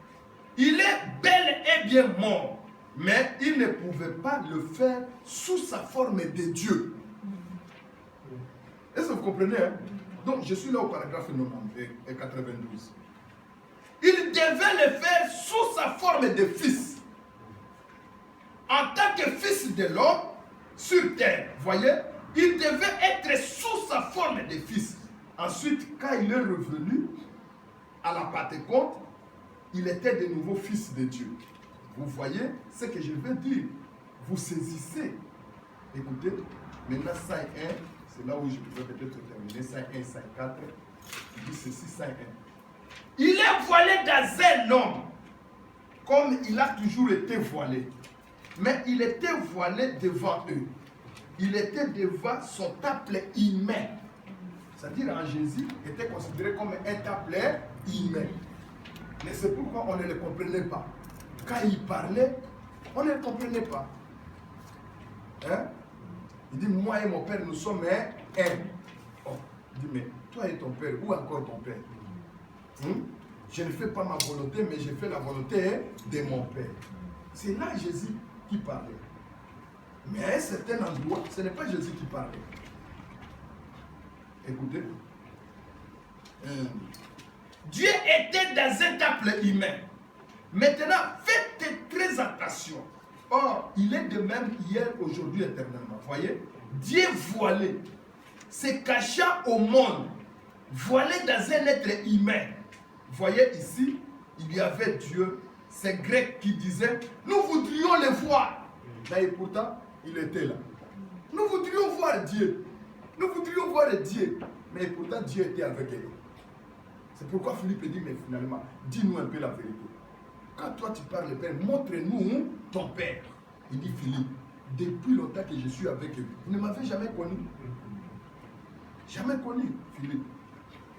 Il est bel et bien mort, mais il ne pouvait pas le faire sous sa forme de Dieu. Est-ce que vous comprenez? Hein? Donc, je suis là au paragraphe 92. Il devait le faire sous sa forme de fils. En tant que fils de l'homme sur terre, voyez, il devait être sous sa forme de fils. Ensuite, quand il est revenu à la Pentecôte, il était de nouveau fils de Dieu. Vous voyez ce que je veux dire. Vous saisissez. Écoutez, maintenant 5.1, c'est là où je pourrais peut-être terminer. 5.1, 5.4, Il dit ceci, ça et un. Il est voilé dans un homme, comme il a toujours été voilé. Mais il était voilé devant eux. Il était devant son temple humain. C'est-à-dire en Jésus était considéré comme un temple humain. Mais c'est pourquoi on ne le comprenait pas. Quand il parlait, on ne le comprenait pas. Hein? Il dit, moi et mon père, nous sommes un. Oh. Il dit, mais toi et ton père, où encore ton père? Je ne fais pas ma volonté, mais je fais la volonté de mon père. C'est là Jésus qui parlait. Mais à un certain endroit, ce n'est pas Jésus qui parlait. Écoutez. Dieu était dans un temple humain. Maintenant, faites très attention. Or, il est de même hier, aujourd'hui, éternellement. Voyez, Dieu voilé, se cachant au monde, voilé dans un être humain. Voyez ici, il y avait Dieu, ces Grecs qui disaient, nous voudrions le voir. Mais pourtant, il était là. Nous voudrions voir Dieu. Nous voudrions voir Dieu. Mais pourtant, Dieu était avec eux. C'est pourquoi Philippe dit, mais finalement, dis-nous un peu la vérité. Quand toi tu parles, Père, montre-nous ton Père. Il dit, Philippe, depuis longtemps que je suis avec eux, vous ne m'avez jamais connu. Jamais connu, Philippe.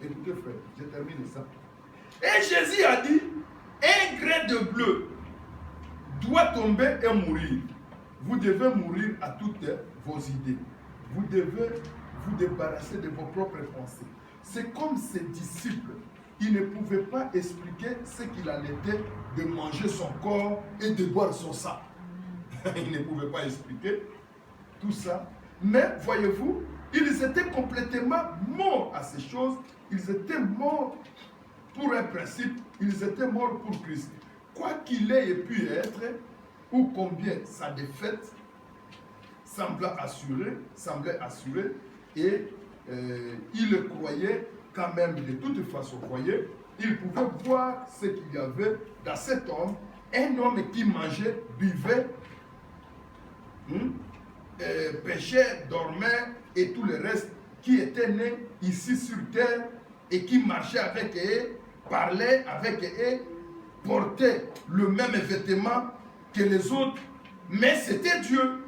Écoutez, frère, je termine ça. Et Jésus a dit, un grain de bleu doit tomber et mourir. Vous devez mourir à toutes vos idées. Vous devez vous débarrasser de vos propres pensées. C'est comme ses disciples. Ils ne pouvaient pas expliquer ce qu'il en était de manger son corps et de boire son sang. Ils ne pouvaient pas expliquer tout ça. Mais voyez-vous, ils étaient complètement morts à ces choses. Ils étaient morts pour un principe. Ils étaient morts pour Christ. Quoi qu'il ait pu être, ou combien sa défaite semblait assurée, et il le croyait quand même de toute façon. Voyez, il pouvait voir ce qu'il y avait dans cet homme, un homme qui mangeait, buvait, péchait, dormait et tout le reste, qui était né ici sur terre et qui marchait avec eux, parlait avec eux, portait le même vêtement que les autres, mais c'était Dieu.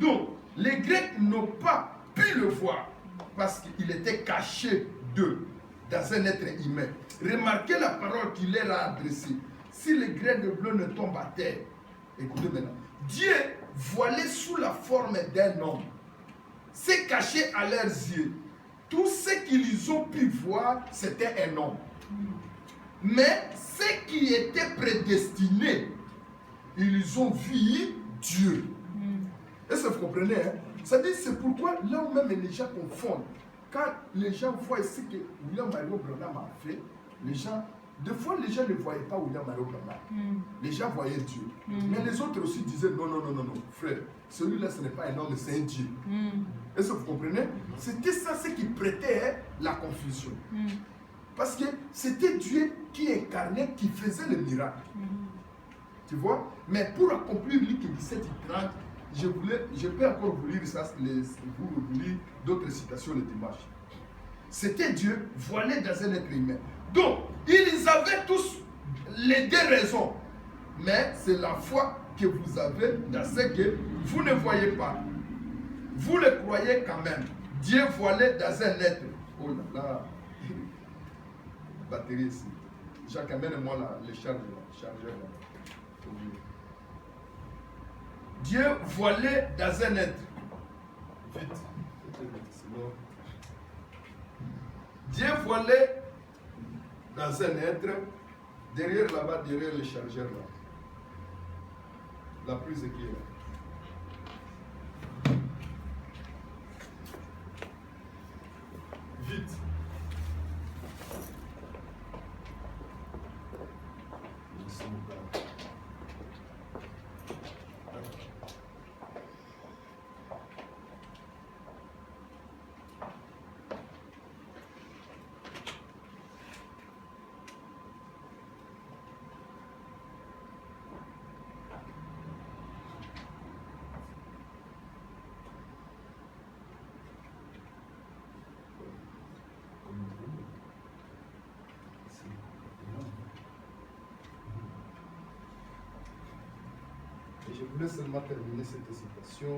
Donc, les Grecs n'ont pas pu le voir parce qu'il était caché d'eux dans un être humain. Remarquez la parole qu'il leur a adressée. Si les grains de bleu ne tombent à terre, écoutez maintenant, Dieu voilé sous la forme d'un homme, s'est caché à leurs yeux. Tout ce qu'ils ont pu voir, c'était un homme. Mais ceux qui étaient prédestinés, ils ont vu Dieu. Est-ce que vous comprenez? C'est-à-dire, c'est pourquoi là où même les gens confondent. Quand les gens voient ce que William Mario Branham a fait, les gens, des fois les gens ne voyaient pas William Mario Branham. Les gens voyaient Dieu. Mais les autres aussi disaient non, frère, celui-là ce n'est pas un homme, c'est un Dieu. Est-ce que vous comprenez? C'était ça ce qui prêtait la confusion. Parce que c'était Dieu qui incarnait, qui faisait le miracle. Tu vois? Mais pour accomplir Luc 17 et 30, je peux encore vous lire ça, vous lire d'autres citations le dimanche. C'était Dieu voilé dans un être humain. Donc, ils avaient tous les deux raisons. Mais c'est la foi que vous avez dans ce que vous ne voyez pas. Vous le croyez quand même. Dieu voilé dans un être. Oh là là. Batterie ici. Jacques, amène-moi le chargeur là. Dieu voilé dans un être. Vite. Dieu voilé dans un être. Derrière là-bas, derrière le chargeur là. La prise qui est là. Vite. voulais seulement terminer cette citation.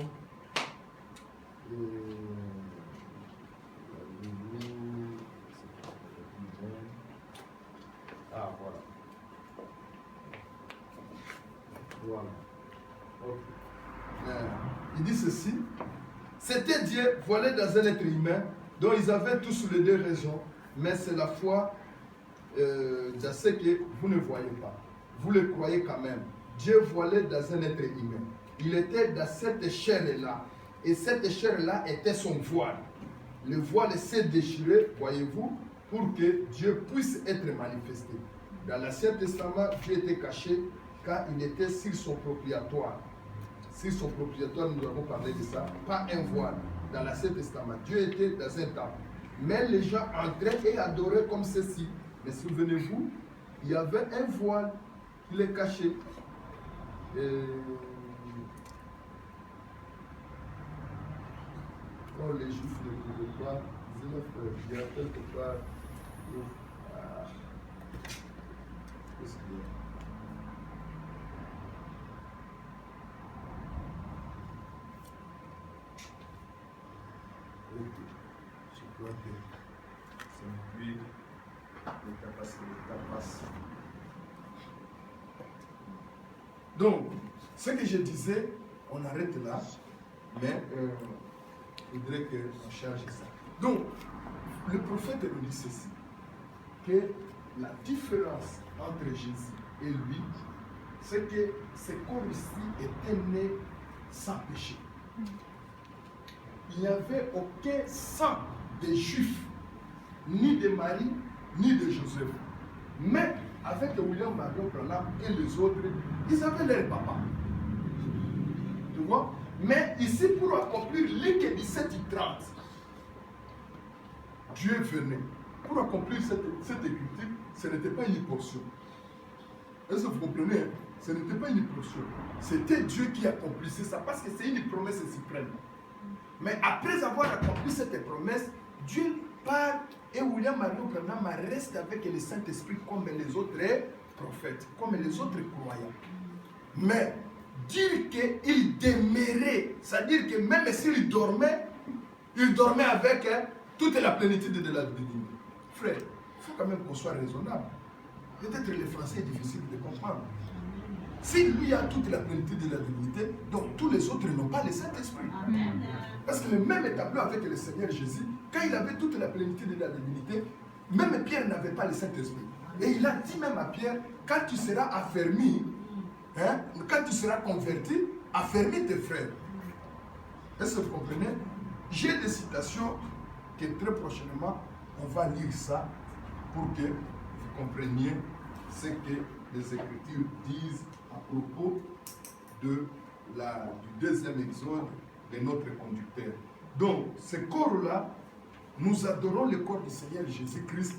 Ah, voilà. Voilà. Okay. Il dit ceci. C'était Dieu voilé dans un être humain dont ils avaient tous les deux raison, mais c'est la foi dans ce que vous ne voyez pas. Vous le croyez quand même. Dieu voilé dans un être humain. Il était dans cette chair-là. Et cette chair-là était son voile. Le voile s'est déchiré, voyez-vous, pour que Dieu puisse être manifesté. Dans l'Ancien Testament, Dieu était caché quand il était sur son propriétaire. Sur son propriétaire, nous avons parlé de ça. Pas un voile. Dans l'Ancien Testament, Dieu était dans un temple. Mais les gens entraient et adoraient comme ceci. Mais souvenez-vous, il y avait un voile qui les cachait. Quand les Juifs ne pouvaient pas, il y a quelque part. Je crois que c'est lui le tapas. Donc, ce que je disais, on arrête là, mais il faudrait qu'on change ça. Donc, le prophète nous dit ceci, que la différence entre Jésus et lui, c'est que ce corps-ci était né sans péché. Il n'y avait aucun sang des Juifs, ni de Marie, ni de Joseph. Mais avec William Marion Branham et les autres, ils avaient leur papa. Tu vois? Mais ici, pour accomplir Luc 17:30, Dieu venait. Pour accomplir cette écriture, ce n'était pas une portion. Est-ce que vous comprenez? Ce n'était pas une portion. C'était Dieu qui accomplissait ça parce que c'est une promesse suprême. Mais après avoir accompli cette promesse, Dieu part et William Marion Branham reste avec le Saint-Esprit comme les autres prophètes, comme les autres croyants. Mais dire qu'il demeurait, c'est-à-dire que même s'il dormait avec toute la plénitude de la divinité. Frère, il faut quand même qu'on soit raisonnable. Peut-être le français est difficile de comprendre. Si lui a toute la plénitude de la divinité, donc tous les autres n'ont pas le Saint-Esprit. Parce que le même tableau avec le Seigneur Jésus, quand il avait toute la plénitude de la divinité, même Pierre n'avait pas le Saint-Esprit. Et il a dit même à Pierre, quand tu seras affermi, quand tu seras converti, affermis tes frères. Est-ce que vous comprenez? J'ai des citations que très prochainement, on va lire ça pour que vous compreniez ce que les Écritures disent à propos du deuxième exode de notre conducteur. Donc, ce corps-là, nous adorons le corps du Seigneur Jésus-Christ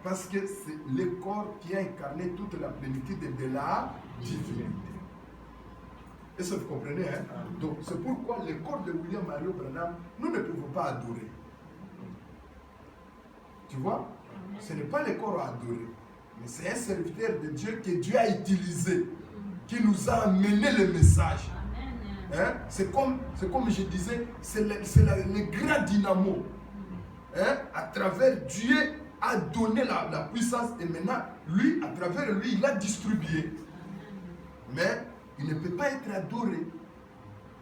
parce que c'est le corps qui a incarné toute la plénitude de la divinité. Est-ce que vous comprenez? Donc, c'est pourquoi le corps de William Marion Branham, nous ne pouvons pas adorer. Tu vois? Ce n'est pas le corps à adorer, mais c'est un serviteur de Dieu que Dieu a utilisé, qui nous a amené le message. C'est comme je disais, c'est le grand dynamo. À travers Dieu a donné la puissance et maintenant, lui, à travers lui, il a distribué. Mais il ne peut pas être adoré.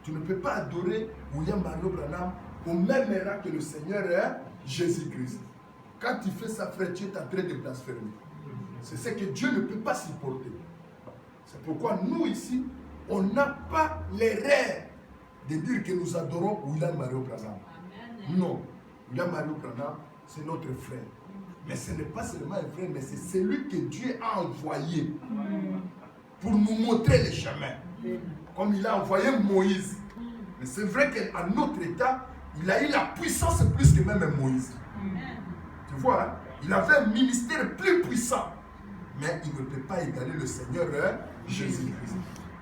Tu ne peux pas adorer William Marion Branham au même rang que le Seigneur Jésus-Christ. Quand tu fais ça, frère, tu es en train de blasphémer. C'est ce que Dieu ne peut pas supporter. C'est pourquoi nous ici, on n'a pas l'erreur de dire que nous adorons William Marion Branham. Non, William Marion Branham, c'est notre frère. Mais ce n'est pas seulement un frère, mais c'est celui que Dieu a envoyé pour nous montrer le chemin. Comme il a envoyé Moïse. Mais c'est vrai qu'à notre état, il a eu la puissance plus que même Moïse. Tu vois, hein? Il avait un ministère plus puissant. Mais il ne peut pas égaler le Seigneur Jésus-Christ.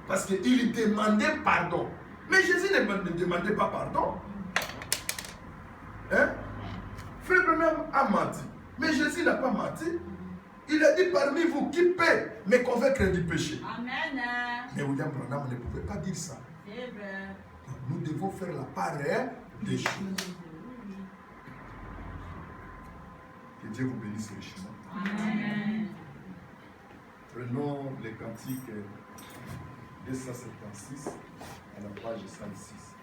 Parce qu'il demandait pardon. Mais Jésus ne demandait pas pardon. Hein? Frère Branham a menti. Mais Jésus n'a pas menti. Il a dit parmi vous, qui peut me convaincre du péché? Amen. Mais William Branham ne pouvait pas dire ça. C'est vrai. Nous devons faire la part des choses. Que Dieu vous bénisse richement. Amen. Prenons les cantiques 276 à la page 106.